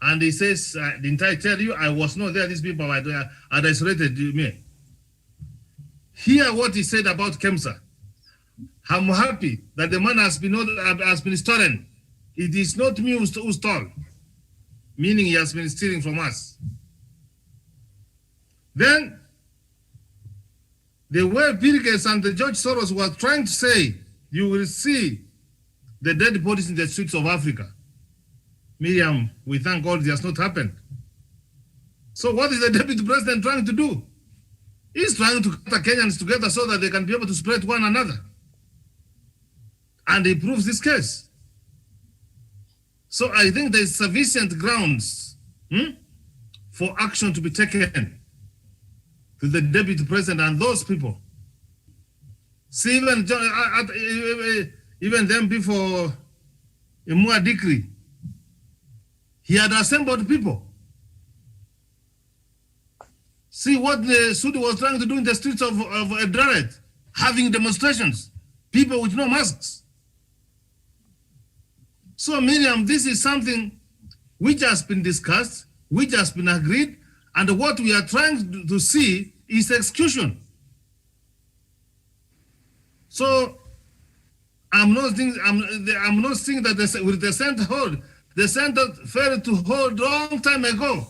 Speaker 4: and he says, didn't I tell you, I was not there, these people had isolated me. Hear what he said about Kemsa. I'm happy that the man has been stolen. It is not me who stole, meaning he has been stealing from us. Then, the way Bill Gates and the George Soros were trying to say, you will see the dead bodies in the streets of Africa. Miriam, we thank God it has not happened. So what is the deputy president trying to do? He's trying to get the Kenyans together so that they can be able to spread one another. And he proves this case. So I think there's sufficient grounds for action to be taken to the deputy president and those people. See, even then before Imua decree, he had assembled people. See what the Sudi was trying to do in the streets of Eldoret, having demonstrations, people with no masks. So Miriam, this is something which has been discussed, which has been agreed, and what we are trying to see is execution. So I'm not saying that with the center hold, the center failed to hold long time ago.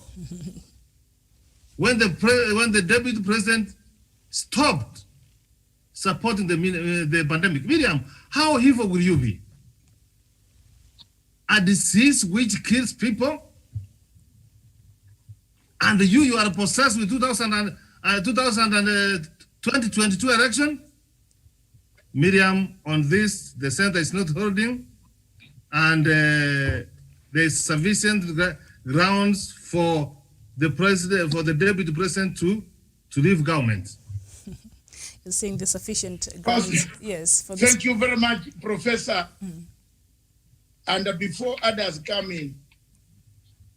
Speaker 4: When the deputy president stopped supporting the pandemic. Miriam, how evil will you be? A disease which kills people, and you are possessed with 2022 election? Miriam, on this, the center is not holding, and there's sufficient grounds for the president, for the deputy president to leave government.
Speaker 5: You're saying the sufficient grounds, yes. For
Speaker 2: Thank you very much, Professor. And before others come in,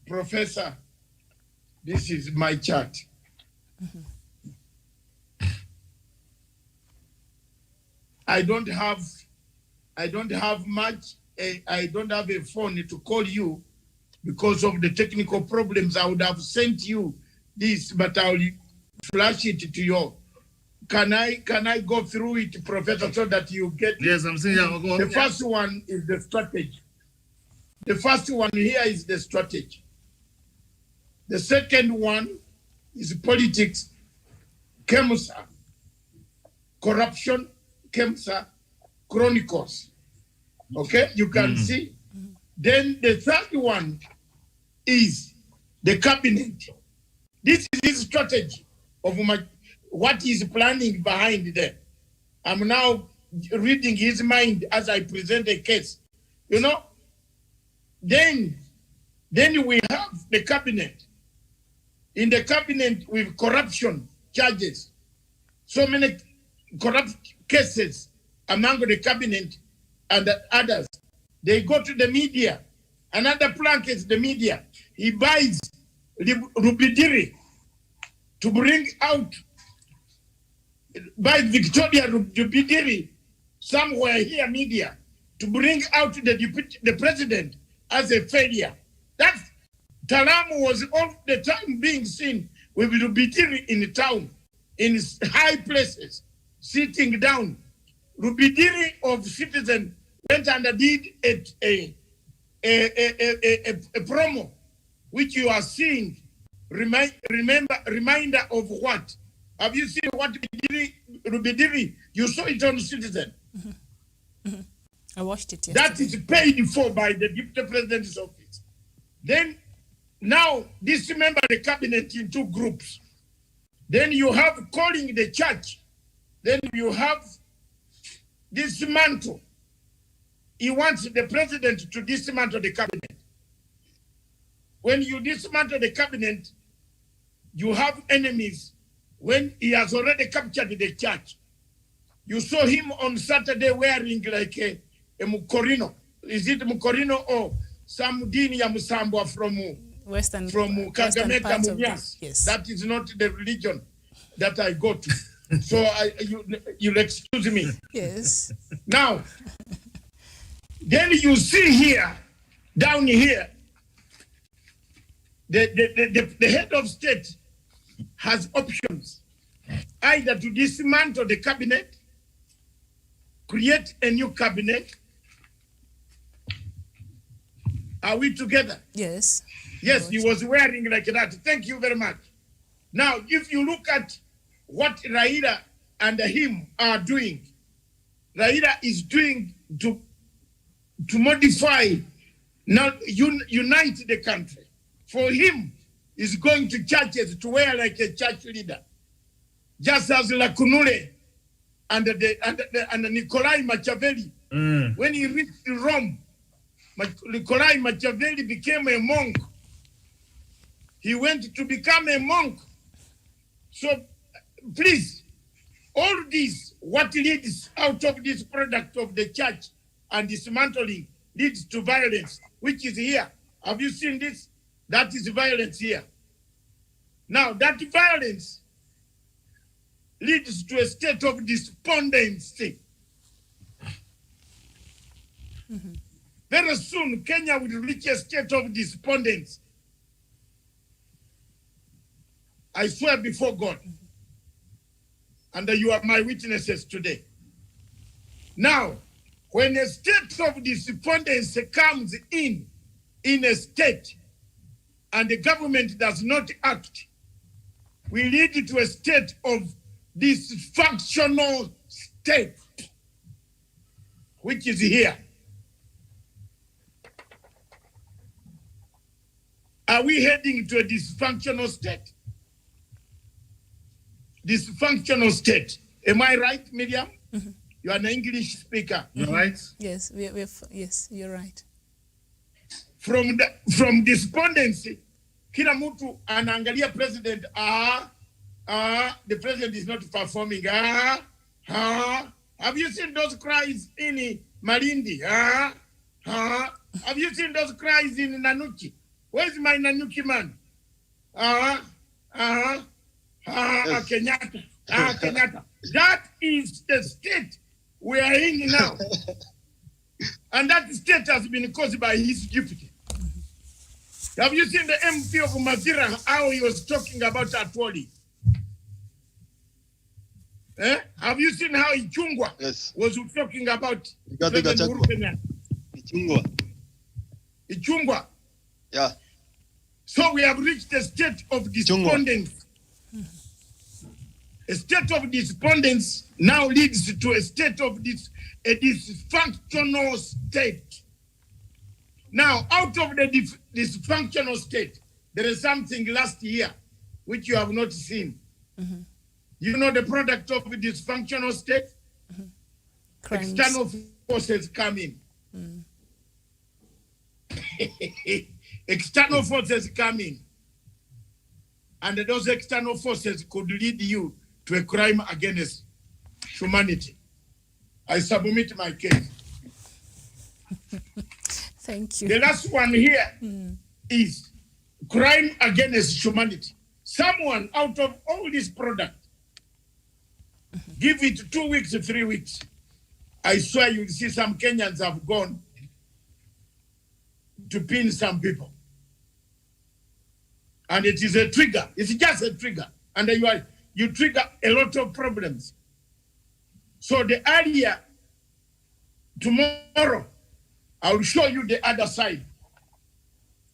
Speaker 2: Professor, this is my chart. I don't have much. I don't have a phone to call you because of the technical problems. I would have sent you this, but I'll flash it to you. Can I go through it, Professor, so that you get it?
Speaker 4: Yes, I'm saying
Speaker 2: the first one is the strategy. The first one here is the strategy. The second one is politics, KEMSA, corruption, KEMSA, chronicles. Okay, you can see. Then the third one is the cabinet. This is his strategy of what he's planning behind there. I'm now reading his mind as I present a case. You know, then we have the cabinet. In the cabinet with corruption charges, so many corrupt cases among the cabinet and the others. They go to the media. Another plank is the media. He buys Rubidiri to bring out, buy Victoria Rubidiri somewhere here, media, to bring out the president as a failure. That's Talamu was all the time being seen with Rubidiri in the town, in high places, sitting down. Rubidiri of Citizen went and did a promo, which you are seeing. Reminder of what? Have you seen what Rubidiri? You saw it on Citizen.
Speaker 5: I watched it yesterday.
Speaker 2: That is paid for by the Deputy President's office. Then, now, dismember the cabinet in two groups. Then you have calling the church. Then you have dismantle. He wants the president to dismantle the cabinet. when you dismantle the cabinet, you have enemies. When he has already captured the church, you saw him on Saturday wearing like a mukorino. Is it mukorino or some dini ya musambwa from
Speaker 5: Western
Speaker 2: Kagamega Mumias?
Speaker 5: Yes.
Speaker 2: That is not the religion that I go to. So you'll excuse me.
Speaker 5: Yes.
Speaker 2: Now, then you see here, down here, the head of state has options, either to dismantle the cabinet, create a new cabinet. Are we together?
Speaker 5: Yes.
Speaker 2: Yes, he was wearing like that. Thank you very much. Now, if you look at what Raila and him are doing, Raila is doing to modify, not unite the country. For him, is going to churches to wear like a church leader, just as Lakunule and Nikolai Machiavelli. When he reached Rome, Nikolai Machiavelli became a monk. He went to become a monk. So please, all this, what leads out of this product of the church and dismantling leads to violence, which is here. Have you seen this? That is violence here. Now, that violence leads to a state of despondency. Very soon, Kenya will reach a state of despondency. I swear before God, and you are my witnesses today. Now, when a state of despondency comes in a state, and the government does not act, we lead to a state of dysfunctional state, which is here. Are we heading to a dysfunctional state? Dysfunctional state. Am I right, Miriam? You are an English speaker.
Speaker 4: You're right?
Speaker 5: Yes, yes, you're right.
Speaker 2: From despondency, kila mtu anaangalia president, the president is not performing. Have you seen those cries in Malindi? Have you seen those cries in Nanuki? Where's my Nanuki man? Kenyatta. Kenyatta. That is the state we are in now. And that state has been caused by his deputy. Have you seen the MP of Mazira, how he was talking about Atwoli? Have you seen how Ichungwa was talking about President Uhuru Kenyatta? Ichungwa.
Speaker 6: Yeah.
Speaker 2: So we have reached a state of despondence. A state of despondence now leads to a state of a dysfunctional state. Now, out of the dysfunctional state, there is something last year which you have not seen. You know the product of a dysfunctional state? External forces come in. External forces come in. And those external forces could lead you to a crime against humanity. I submit my case.
Speaker 5: Thank you.
Speaker 2: The last one here is crime against humanity. Someone out of all this product, give it 2 weeks, 3 weeks. I swear you'll see some Kenyans have gone to pin some people. And it is a trigger. It's just a trigger. And you trigger a lot of problems. So the earlier, tomorrow, I will show you the other side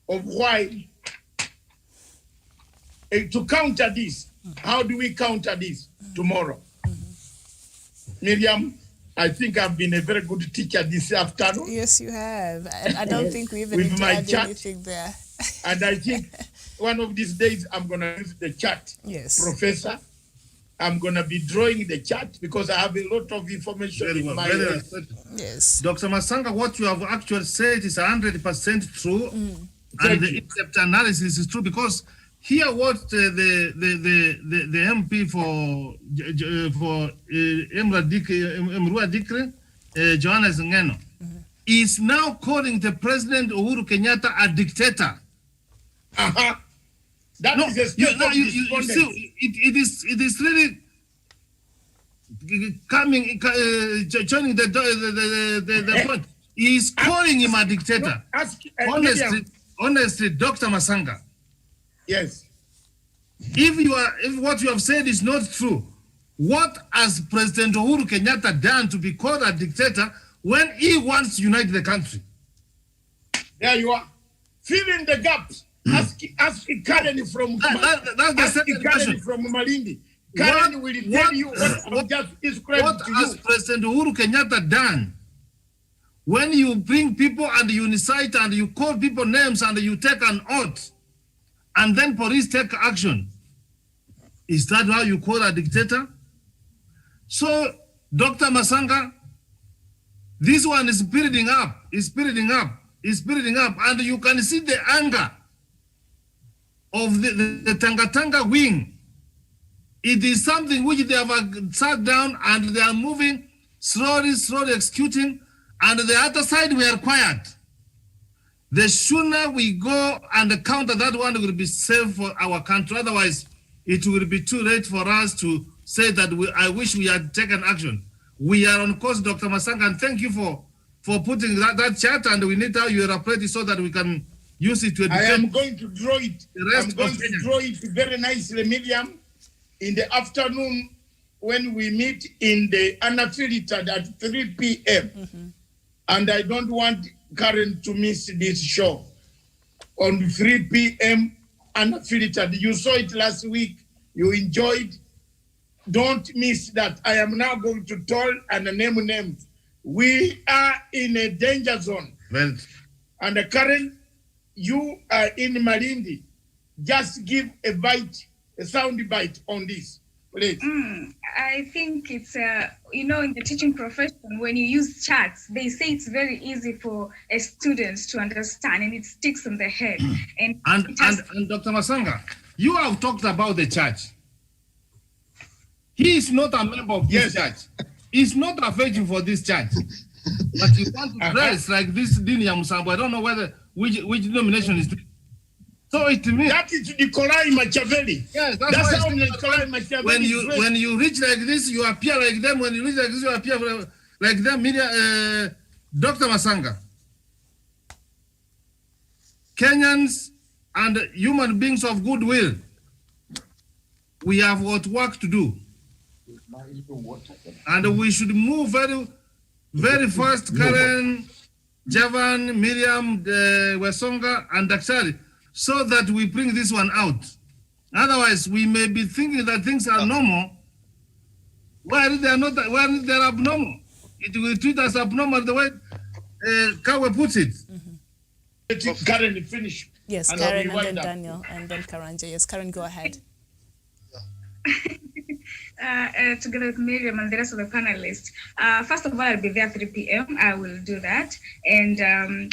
Speaker 2: of why to counter this. How do we counter this tomorrow? Miriam, I think I've been a very good teacher this afternoon.
Speaker 5: Yes, you have. I don't think we even
Speaker 2: with
Speaker 5: need to
Speaker 2: my
Speaker 5: add
Speaker 2: chat,
Speaker 5: anything there.
Speaker 2: And I think one of these days I'm going to use the chat.
Speaker 5: Yes.
Speaker 2: Professor, I'm going to be drawing the chat because I have a lot of information in my head.
Speaker 5: Yes.
Speaker 4: Dr. Masanga, what you have actually said is 100% true. and the in-depth analysis is true, because here what the MP for Emrua Dikre, Johannes Ngeno, is now calling the President Uhuru Kenyatta a dictator.
Speaker 2: That
Speaker 4: No,
Speaker 2: is a step of
Speaker 4: you
Speaker 2: despondence.
Speaker 4: see, it is really coming, joining the point. He is calling him a dictator.
Speaker 2: Ask,
Speaker 4: Honestly, Dr. Masanga,
Speaker 2: yes.
Speaker 4: if what you have said is not true, what has President Uhuru Kenyatta done to be called a dictator when he wants to unite the country?
Speaker 2: There you are. Fill in the gaps. Ask Karen from
Speaker 4: That's the second question.
Speaker 2: from Malindi. Karen will tell you what just described
Speaker 4: What
Speaker 2: to
Speaker 4: has
Speaker 2: you.
Speaker 4: President Uhuru Kenyatta done when you bring people and you unite and you call people names and you take an oath and then police take action? Is that how you call a dictator? So, Dr. Masanga, this one is building up, and you can see the anger of the Tanga wing. It is something which they have sat down and they are moving slowly executing, and the other side we are quiet. The sooner we go and counter that one, will be safe for our country. Otherwise, it will be too late for us to say that I wish we had taken action. We are on course, Dr. Masanga, and thank you for putting that chart, and we need how you elaborate it so that we can use it to educate.
Speaker 2: I am going to draw it. I'm going to draw it very nicely, Miriam, in the afternoon when we meet in the unfiltered at 3 p.m. And I don't want Karen to miss this show. On 3 p.m. unfiltered. You saw it last week. You enjoyed. Don't miss that. I am now going to tell and name names. We are in a danger zone.
Speaker 4: Well,
Speaker 2: And Karen, you are in Malindi. Just give a sound bite on this, please.
Speaker 3: I think it's, in the teaching profession, when you use charts, they say it's very easy for a student to understand, and it sticks in the head. And
Speaker 4: Dr. Masanga, you have talked about the church. He is not a member of this church. He's not a virgin for this church. But you want to dress like this Dini Musambo. I don't know which denomination is this. So it means
Speaker 2: that is Nikolai Machiavelli.
Speaker 4: Yes,
Speaker 2: that's how Nikolai Machiavelli.
Speaker 4: When you reach like this, you appear like them. When you reach like this, you appear like them. Dr. Masanga, Kenyans and human beings of goodwill, we have what work to do, and we should move very, very fast. Karen, Javan, Miriam, Wesonga, and Daksari, so that we bring this one out. Otherwise, we may be thinking that things are normal, while they are not, while they are abnormal. It will treat us abnormal the way Kawe puts it.
Speaker 2: Karen, finish.
Speaker 5: Yes, Karen, and then Daniel, and then Karanja. Yes, Karen, go ahead.
Speaker 3: Together with Miriam and the rest of the panelists. First of all, I'll be there at 3 p.m. I will do that. And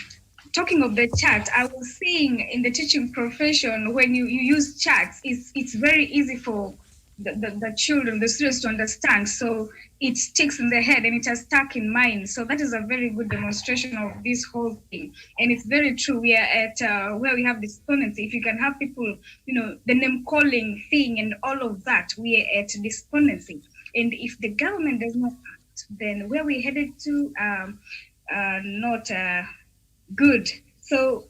Speaker 3: talking of the chat, I was saying in the teaching profession, when you use chats, it's very easy for the children, the students to understand. So it sticks in their head and it has stuck in mind. So that is a very good demonstration of this whole thing. And it's very true. We are at where we have despondency. If you can have people, the name calling thing and all of that, we are at despondency. And if the government does not act, then where we're headed to, not good. So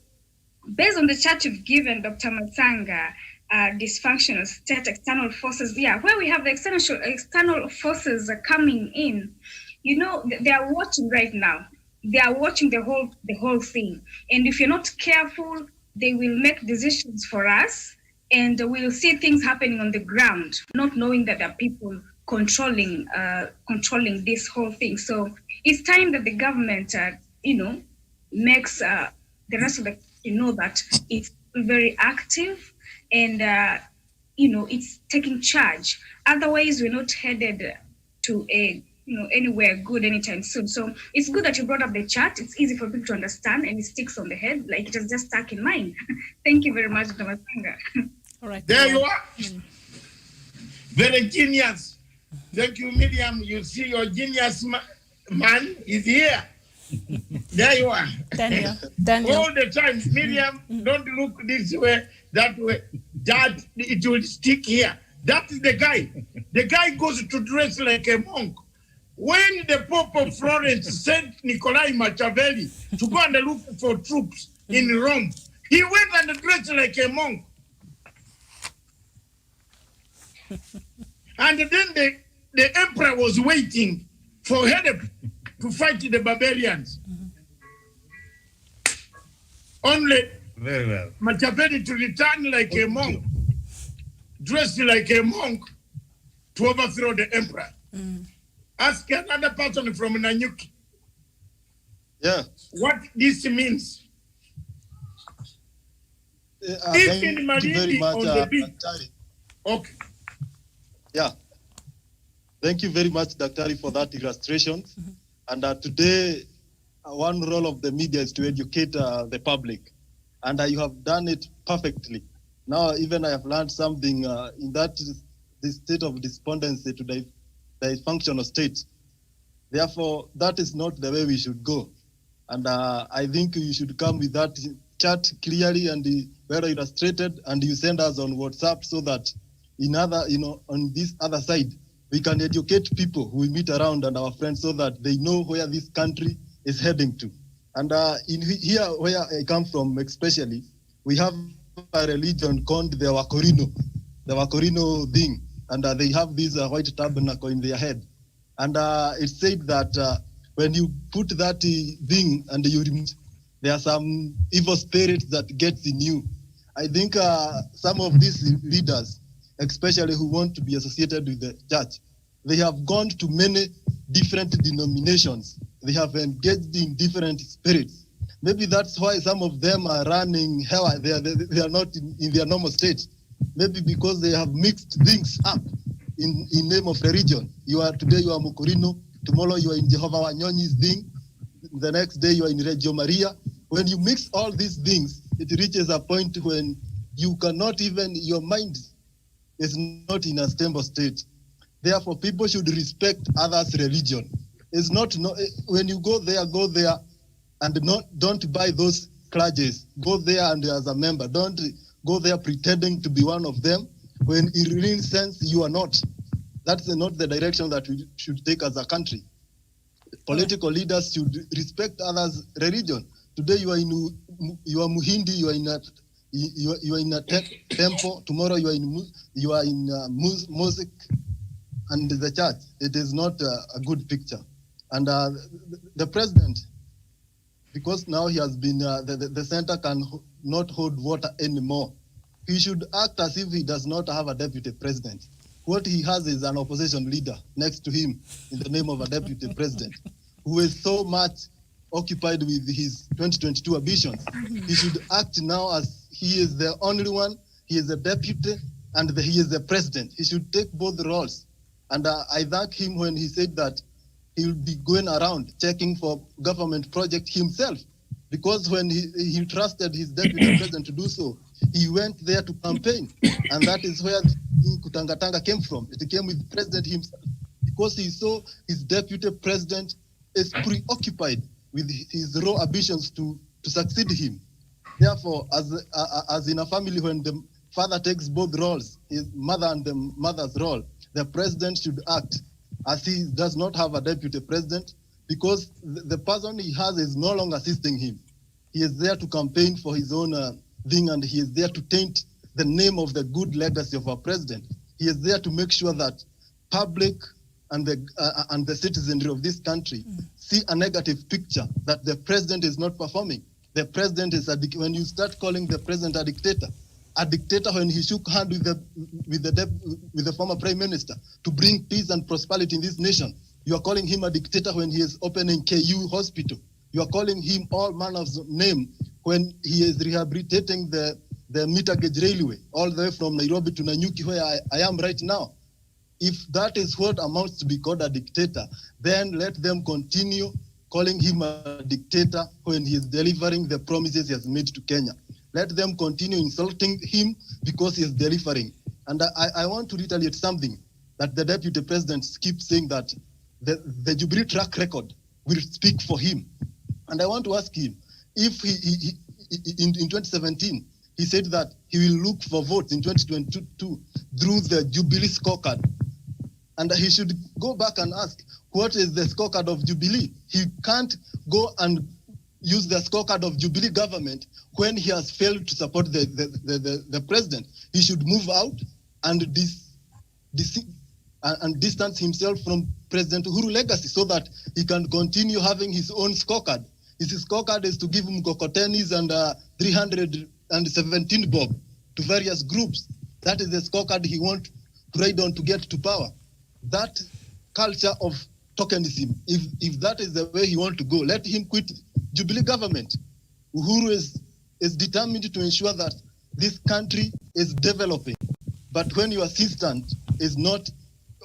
Speaker 3: based on the chart you've given, Dr. Masanga, dysfunctional state, external forces, where we have the external forces coming in, they are watching right now. They are watching the whole thing. And if you're not careful, they will make decisions for us, and we'll see things happening on the ground, not knowing that there are people controlling this whole thing. So it's time that the government, makes the rest of the know that it's very active and it's taking charge. Otherwise, we're not headed to a anywhere good anytime soon. So it's good that you brought up the chat. It's easy for people to understand and it sticks on the head, like it has just stuck in mind. Thank you very much, Dr. Masanga.
Speaker 5: All right.
Speaker 2: There you are. Very genius. Thank you, Miriam. You see your genius man is here. There you are.
Speaker 5: Daniel.
Speaker 2: All the time, Miriam, don't look this way, that way. That it will stick here. That is the guy. The guy goes to dress like a monk. When the Pope of Florence sent Nicolai Machiavelli to go and look for troops in Rome, he went and dressed like a monk. And then the emperor was waiting for help to fight the barbarians. Only
Speaker 4: Very well.
Speaker 2: Machiavelli to return like a monk, dressed like a monk, to overthrow the emperor. Ask another person from Nanyuki
Speaker 6: Yeah.
Speaker 2: what this means.
Speaker 6: Thank you very much, Daktari.
Speaker 2: Okay.
Speaker 6: Yeah. Thank you very much, Daktari, for that illustration. And today, one role of the media is to educate the public. And you have done it perfectly. Now, even I have learned something in that the state of despondency to the dysfunctional state. Therefore, that is not the way we should go. And I think you should come with that chart clearly and well illustrated, and you send us on WhatsApp so that on this other side, we can educate people who we meet around and our friends so that they know where this country is heading to. And in here, where I come from especially, we have a religion called the Wakorino thing, and they have this white tabernacle in their head. And it's said that when you put that thing and you remove, there are some evil spirits that gets in you. I think some of these leaders, especially who want to be associated with the church, they have gone to many different denominations. They have engaged in different spirits. Maybe that's why some of them are running hell. They are not in their normal state. Maybe because they have mixed things up in name of religion. Today you are Mokorino, tomorrow you are in Jehovah Wanyonyi's thing, the next day you are in Reggio Maria. When you mix all these things, it reaches a point when you cannot even, your mind is not in a stable state. Therefore, people should respect others' religion. It's not when you go there and don't buy those clergies. Go there and as a member. Don't go there pretending to be one of them when in real sense you are not. That's not the direction that we should take as a country. Political leaders should respect others' religion. Today you are Muhindi, you are in a temple. Tomorrow you are in music and the church. It is not a good picture. And the president, because now he has been, the center can not hold water anymore. He should act as if he does not have a deputy president. What he has is an opposition leader next to him in the name of a deputy president who is so much occupied with his 2022 ambitions. He should act now as he is the only one, he is the deputy, and he is the president. He should take both roles. And I thank him when he said that he will be going around checking for government project himself, because when he trusted his deputy president to do so, he went there to campaign. And that is where Kutangatanga came from. It came with the president himself, because he saw his deputy president is preoccupied with his raw ambitions to succeed him. Therefore, as in a family, when the father takes both roles, his mother and the mother's role, the president should act as he does not have a deputy president, because the person he has is no longer assisting him. He is there to campaign for his own thing, and he is there to taint the name of the good legacy of our president. He is there to make sure that public and the citizenry of this country see a negative picture that the president is not performing. The president is when you start calling the president a dictator when he shook hands with the former prime minister to bring peace and prosperity in this nation. You are calling him a dictator when he is opening KU hospital. You are calling him all manner of name when he is rehabilitating the meter gauge railway all the way from Nairobi to Nanyuki, where I am right now. If that is what amounts to be called a dictator, then let them continue calling him a dictator when he is delivering the promises he has made to Kenya. Let them continue insulting him because he is delivering. And I want to retaliate something that the deputy president keeps saying, that the Jubilee track record will speak for him. And I want to ask him, if in 2017, he said that he will look for votes in 2022 through the Jubilee scorecard. And he should go back and ask, what is the scorecard of Jubilee? He can't go and use the scorecard of Jubilee government when he has failed to support the president. He should move out and distance himself from President Uhuru legacy so that he can continue having his own scorecard. His scorecard is to give him Kokotenis and 317 bob to various groups. That is the scorecard he wants to ride on to get to power. That culture of tokenism, if that is the way he wants to go, let him quit Jubilee government. Uhuru is determined to ensure that this country is developing. But when your assistant is not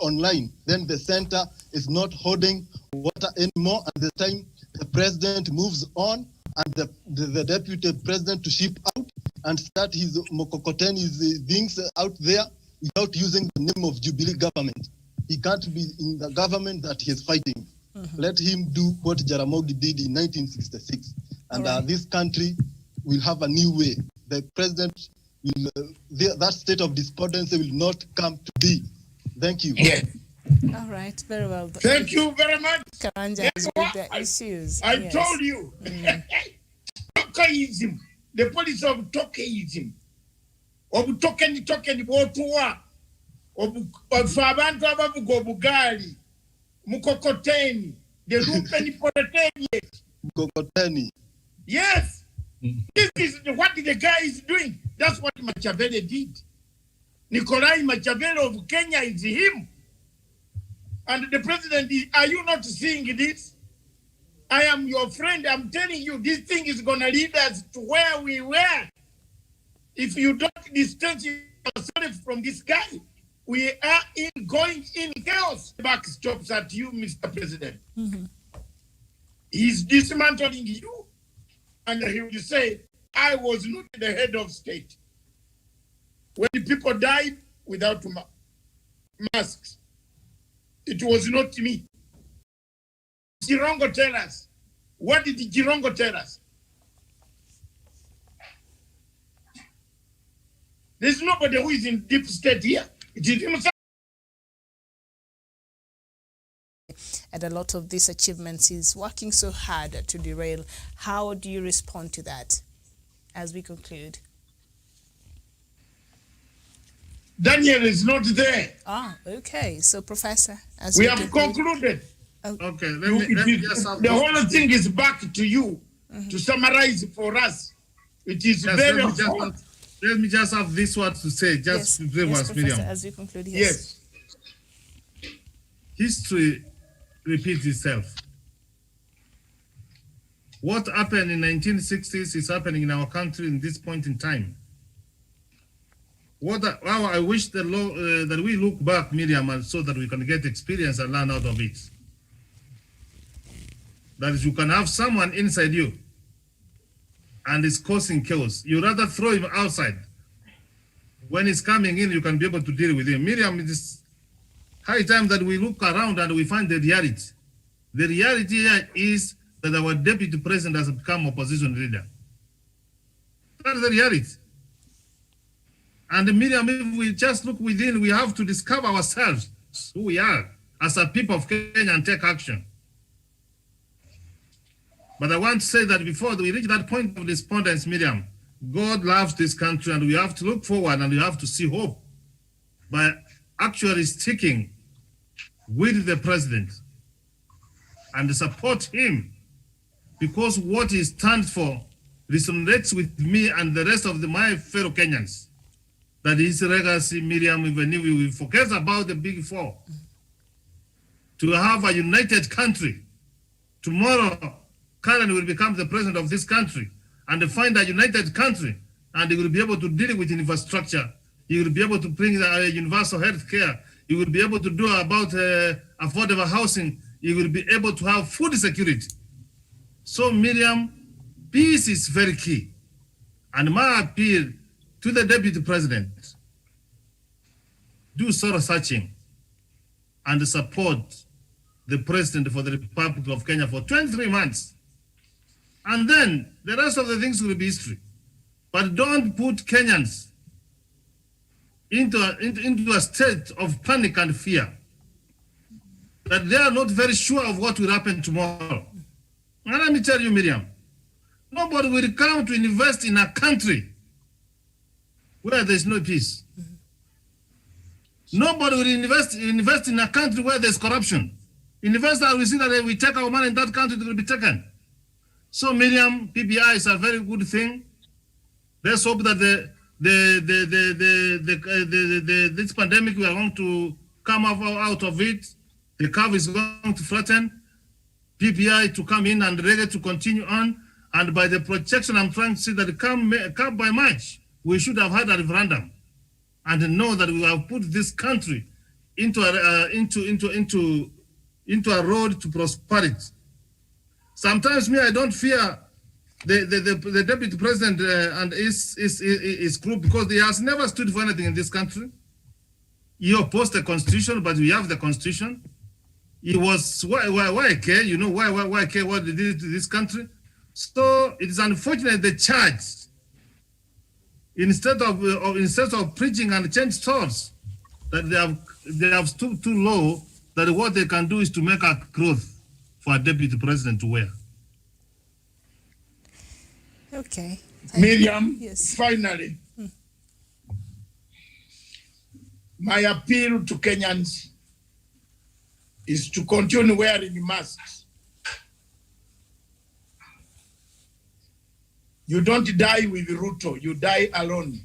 Speaker 6: online, then the center is not holding water anymore. At the time the president moves on and the deputy president to ship out and start his Mokokoteni things out there without using the name of Jubilee government. He can't be in the government that he is fighting. Let him do what Jaramogi did in 1966. And this country will have a new way. The president will, that state of despondency will not come to be. Thank you.
Speaker 2: Yeah.
Speaker 5: All right, very well.
Speaker 2: Thank you very much.
Speaker 5: Karanja is with the issues.
Speaker 2: I told you. Tokenism, the policy of tokenism, of token botuwa, of abantu abavuga obugali, mukokoteni, the lupeni poteteni.
Speaker 6: Mukokoteni.
Speaker 2: Yes. This is what the guy is doing. That's what Machiavelli did. Nikolai Machiavelli of Kenya is him. And the president, are you not seeing this? I am your friend. I'm telling you, this thing is going to lead us to where we were. If you don't distance yourself from this guy, we are going in chaos. Back stops at you, Mr. President. He's dismantling you. And he will say, I was not the head of state. When people died without masks, it was not me. Girongo tell us. What did Girongo tell us? There's nobody who is in deep state here. It is himself.
Speaker 5: And a lot of these achievements, he's working so hard to derail. How do you respond to that as we conclude?
Speaker 2: Daniel is not there.
Speaker 5: Ah, okay. So, Professor, as
Speaker 2: we have concluded.
Speaker 4: Okay, let me just
Speaker 2: the whole thing is back to you to summarize for us. It is very hard.
Speaker 4: Let me just have this word to say, just to say
Speaker 5: yes,
Speaker 4: Miriam.
Speaker 5: As we conclude,
Speaker 2: yes.
Speaker 4: History repeats itself. What happened in 1960s is happening in our country in this point in time. How I wish that we look back, Miriam, and so that we can get experience and learn out of it. That is, you can have someone inside you and is causing chaos. You rather throw him outside. When he's coming in, you can be able to deal with him. Miriam, it is high time that we look around and we find the reality. The reality here is that our deputy president has become opposition leader. That is the reality. And Miriam, if we just look within, we have to discover ourselves, who we are as a people of Kenya, and take action. But I want to say that before we reach that point of despondence, Miriam, God loves this country and we have to look forward and we have to see hope by actually sticking with the president and support him, because what he stands for resonates with me and the rest of my fellow Kenyans. That his legacy, Miriam, even if we forget about the big four, to have a united country. Tomorrow, Karen will become the president of this country and find a united country, and he will be able to deal with infrastructure. He will be able to bring the universal health care. He You will be able to do about affordable housing. You will be able to have food security. So Miriam, peace is very key. And my appeal to the Deputy President, do soul searching and support the President for the Republic of Kenya for 23 months. And then the rest of the things will be history. But don't put Kenyans into a state of panic and fear that they are not very sure of what will happen tomorrow. And let me tell you, Miriam, nobody will come to invest in a country where there's no peace. Nobody will invest in a country where there's corruption. Investors will see that if we take our money in that country, it will be taken. So Miriam, PBI is a very good thing. Let's hope that this pandemic, we are going to come out of it. The curve is going to flatten. PPI to come in and reggae to continue on. And by the projection, I'm trying to say that come by March, we should have had a referendum and know that we have put this country into a road to prosperity. Sometimes I don't fear the Deputy President and his group, because he has never stood for anything in this country. He opposed the constitution, but we have the constitution. He was why care? You know why care what they did to this country? So it is unfortunate the church, instead of preaching and change thoughts, that they have stooped too low, that what they can do is to make a cloth for a Deputy President to wear.
Speaker 5: Okay.
Speaker 2: Miriam,
Speaker 5: yes.
Speaker 2: Finally, my appeal to Kenyans is to continue wearing masks. You don't die with Ruto, you die alone.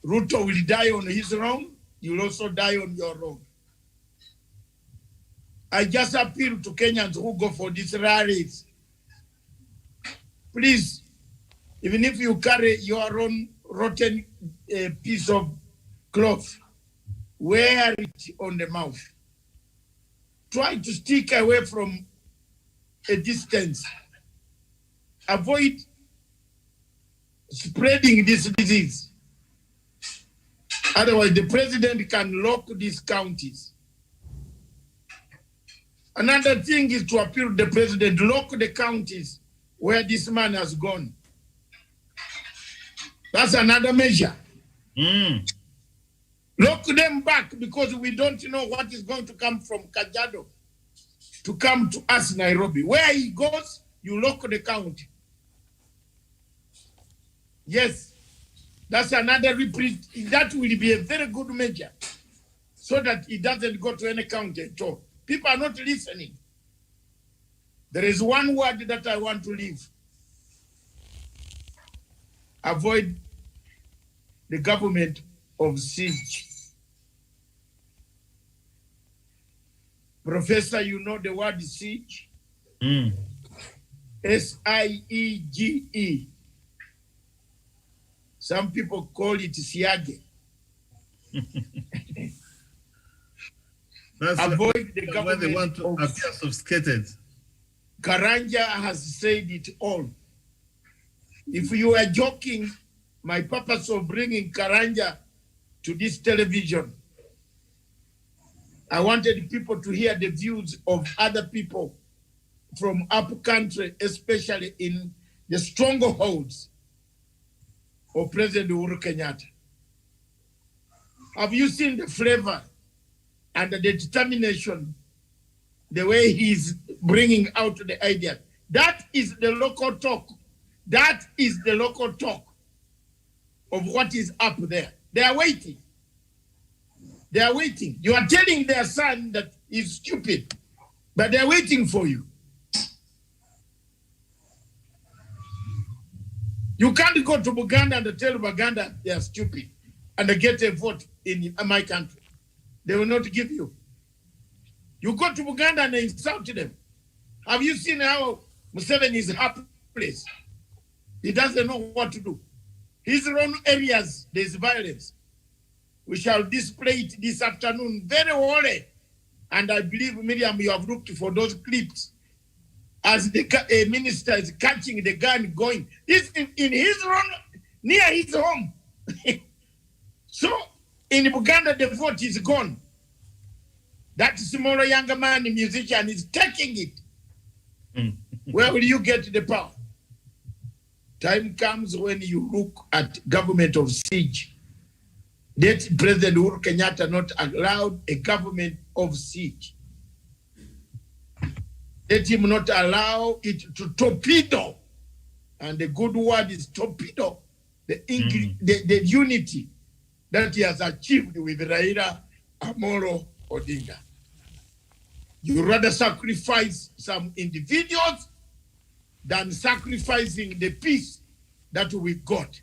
Speaker 2: Ruto will die on his own, you'll also die on your own. I just appeal to Kenyans who go for these rallies. Please, even if you carry your own rotten piece of cloth, wear it on the mouth. Try to stick away from a distance. Avoid spreading this disease. Otherwise, the president can lock these counties. Another thing is to appeal to the president, lock the counties where this man has gone. That's another measure. Lock them back, because we don't know what is going to come from Kajiado to come to us, Nairobi. Where he goes, you lock the county. Yes, that's another reprieve. That will be a very good measure, so that it doesn't go to any county at all. People are not listening. There is one word that I want to leave. Avoid the government of siege. Professor, you know the word siege? S-I-E-G-E. Some people call it siage. Avoid the government.
Speaker 4: They want to appear sophisticated.
Speaker 2: Karanja has said it all. If you are joking, my purpose of bringing Karanja to this television, I wanted people to hear the views of other people from up country, especially in the strongholds of President Uhuru Kenyatta. Have you seen the flavor and the determination, the way he's bringing out the idea? That is the local talk. That is the local talk of what is up there. They are waiting. They are waiting. You are telling their son that he's stupid, but they're waiting for you. You can't go to Buganda and tell Buganda they are stupid and they get a vote in my country. They will not give you. You go to Buganda and insult them. Have you seen how Museveni is helpless? He doesn't know what to do. His own areas, there's violence. We shall display it this afternoon, very holy. And I believe, Miriam, you have looked for those clips as the minister is catching the gun going. This in his run, near his home. So in Uganda, the vote is gone. That smaller younger man, the musician, is taking it. Where will you get the power? Time comes when you look at government of siege. That President Uhuru Kenyatta not allowed a government of siege. Let him not allow it to torpedo. And the good word is torpedo. The unity that he has achieved with Raila Amolo Odinga. You rather sacrifice some individuals than sacrificing the peace that we got.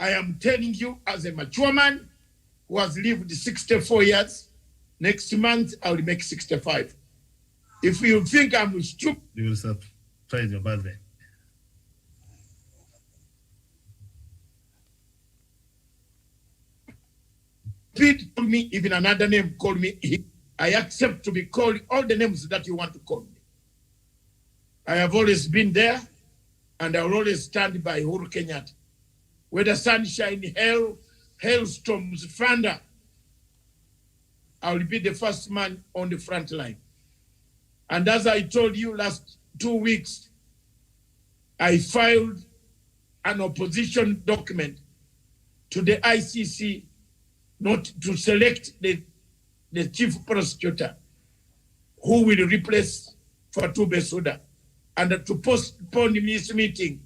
Speaker 2: I am telling you, as a mature man who has lived 64 years, next month I will make 65. If you think I'm stupid,
Speaker 4: You will surprise your birthday.
Speaker 2: call me, even another name, call me. I accept to be called all the names that you want to call me. I have always been there, and I will always stand by Uhuru Kenyatta. Whether sunshine, hailstorms, thunder, I will be the first man on the front line. And as I told you last 2 weeks, I filed an opposition document to the ICC not to select the chief prosecutor who will replace Fatou Bensouda, and to postpone this meeting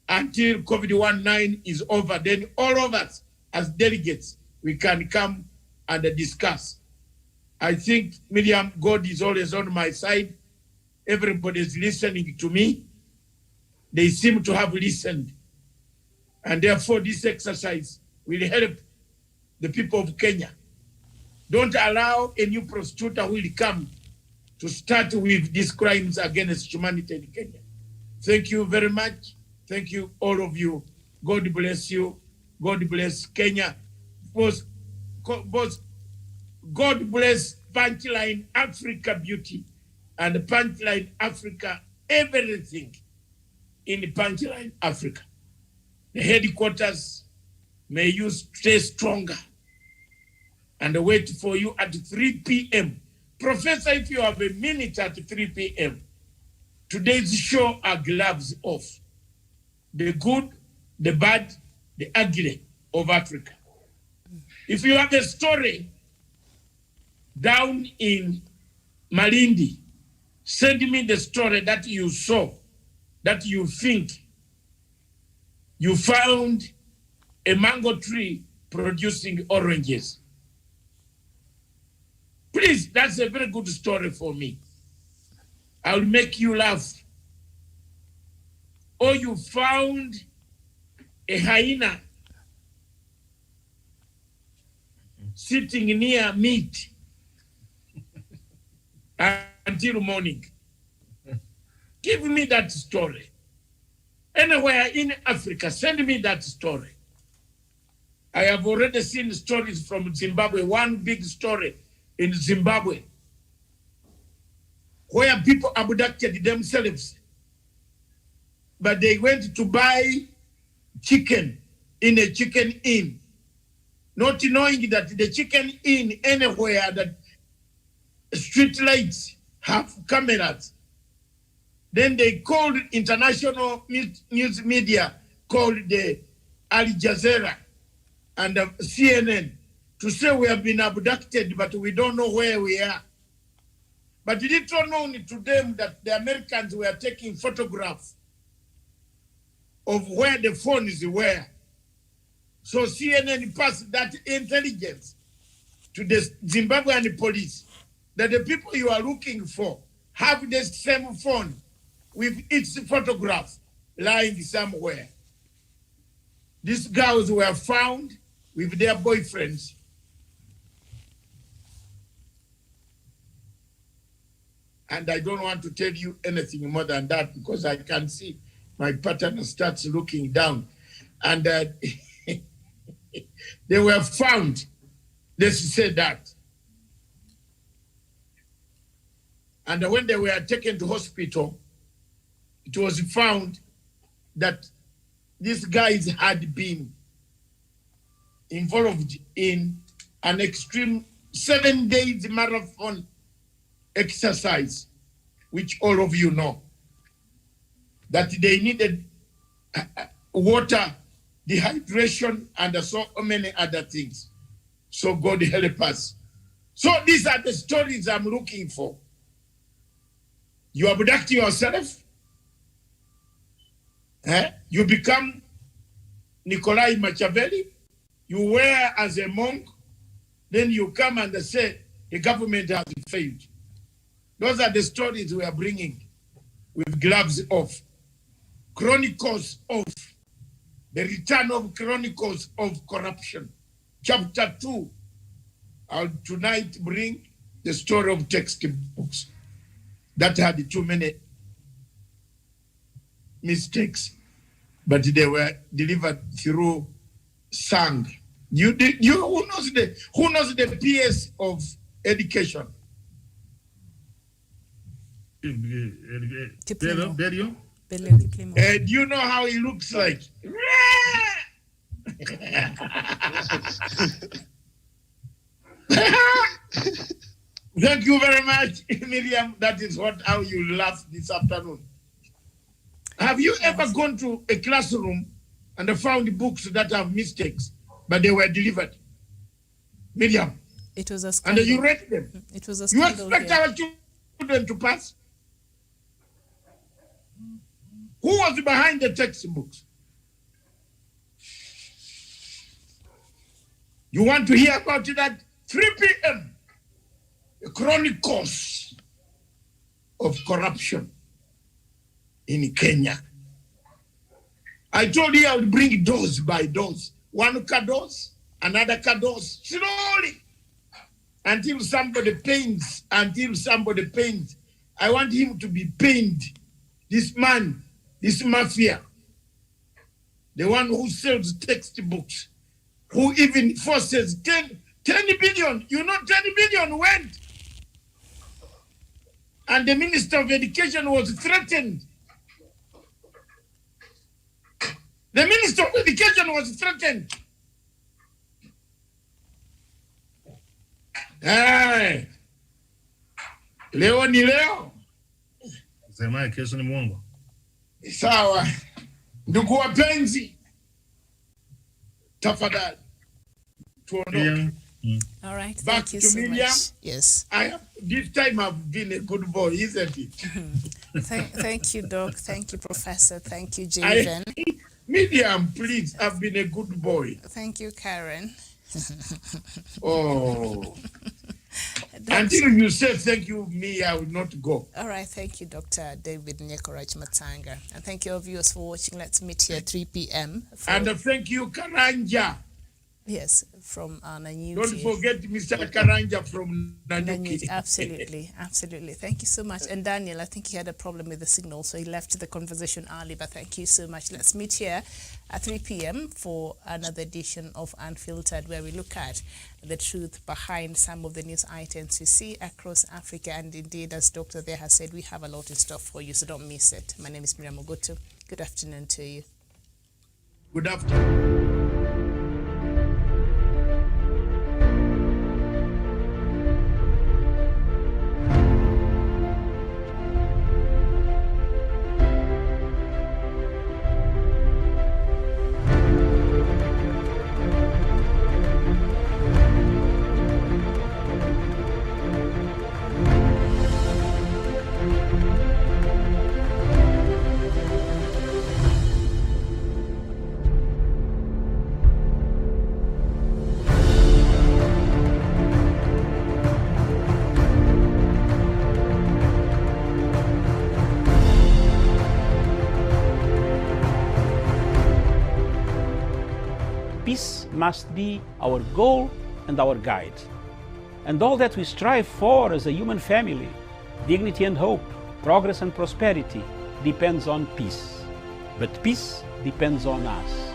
Speaker 2: until COVID-19 is over. Then all of us as delegates, we can come and discuss. I think, Miriam, God is always on my side. Everybody is listening to me. They seem to have listened. And therefore, this exercise will help the people of Kenya. Don't allow a new prosecutor who will come to start with these crimes against humanity in Kenya. Thank you very much. Thank you, all of you. God bless you. God bless Kenya. Both God bless Punchline Africa Beauty and Punchline Africa, everything in Punchline Africa. The headquarters, may you stay stronger and wait for you at 3 p.m. Professor, if you have a minute at 3 p.m., today's show are gloves off. The good, the bad, the ugly of Africa. If you have a story down in Malindi, send me the story that you saw, that you think you found a mango tree producing oranges. Please, that's a very good story for me. I'll make you laugh. Or you found a hyena sitting near meat until morning. Give me that story. Anywhere in Africa, send me that story. I have already seen stories from Zimbabwe, one big story in Zimbabwe, where people abducted themselves, but they went to buy chicken in a chicken inn, not knowing that the chicken inn anywhere that street lights have cameras. Then they called international news media, called the Al Jazeera and CNN, to say we have been abducted, but we don't know where we are. But little known to them that the Americans were taking photographs of where the phones were. So CNN passed that intelligence to the Zimbabwean police that the people you are looking for have the same phone with its photograph lying somewhere. These girls were found with their boyfriends. And I don't want to tell you anything more than that because I can see my partner starts looking down. And They were found. Let's say that. And when they were taken to hospital, it was found that these guys had been involved in an extreme 7 days marathon exercise, which all of you know, that they needed water, dehydration, and so many other things. So God help us. So these are the stories I'm looking for. You abduct yourself, you become Nikolai Machiavelli, you wear as a monk, then you come and say the government has failed. Those are the stories we are bringing with gloves off. Chronicles of the return of chronicles of corruption. Chapter 2, I'll tonight bring the story of textbooks that had too many mistakes, but they were delivered through sang. Who knows the PS of education?
Speaker 4: Did you?
Speaker 2: Do you know how he looks like? Thank you very much, Miriam. That is how you laugh this afternoon. Have you ever gone to a classroom and found books that have mistakes, but they were delivered? Miriam.
Speaker 5: It was a scandal.
Speaker 2: And you read them.
Speaker 5: It was a
Speaker 2: You
Speaker 5: scandal.
Speaker 2: expect our children to pass? Who was behind the textbooks? You want to hear about it at 3 p.m. The chronicles of corruption in Kenya. I told you I would bring dose by dose. One dose, another dose, slowly, until somebody pains, I want him to be pained. This man, this mafia, the one who sells textbooks, who even forces 10 billion. You know 10 billion went. And the Minister of Education was threatened. The Minister of Education was threatened. Hey. Leo ni leo.
Speaker 4: Sema kesho ni mwongo.
Speaker 2: Sawa. Ndugu wapenzi, tafadhali tuondoke.
Speaker 5: All right.
Speaker 2: Back
Speaker 5: Thank you
Speaker 2: to
Speaker 5: so
Speaker 2: Miriam.
Speaker 5: much. Yes.
Speaker 2: This time I've been a good boy, isn't it?
Speaker 5: Thank you, Doc. Thank you, Professor. Thank you, Javen.
Speaker 2: Miriam, please, I've been a good boy.
Speaker 5: Thank you, Karen.
Speaker 2: Oh. Until you say thank you, me, I will not go.
Speaker 5: All right. Thank you, Dr. David Nyekorach Matanga. And thank you, all viewers, for watching. Let's meet here at 3 p.m.
Speaker 2: And thank you, Karanja.
Speaker 5: Yes, from Nanyuki.
Speaker 2: Don't forget Mr. Karanja from Nanyuki.
Speaker 5: Absolutely, absolutely. Thank you so much. And Daniel, I think he had a problem with the signal, so he left the conversation early, but thank you so much. Let's meet here at 3 p.m. for another edition of Unfiltered, where we look at the truth behind some of the news items we see across Africa. And indeed, as Dr. there has said, we have a lot in store for you, so don't miss it. My name is Miriam Ogutu. Good afternoon to you.
Speaker 2: Good afternoon.
Speaker 1: Peace must be our goal and our guide. And all that we strive for as a human family, dignity and hope, progress and prosperity, depends on peace. But peace depends on us.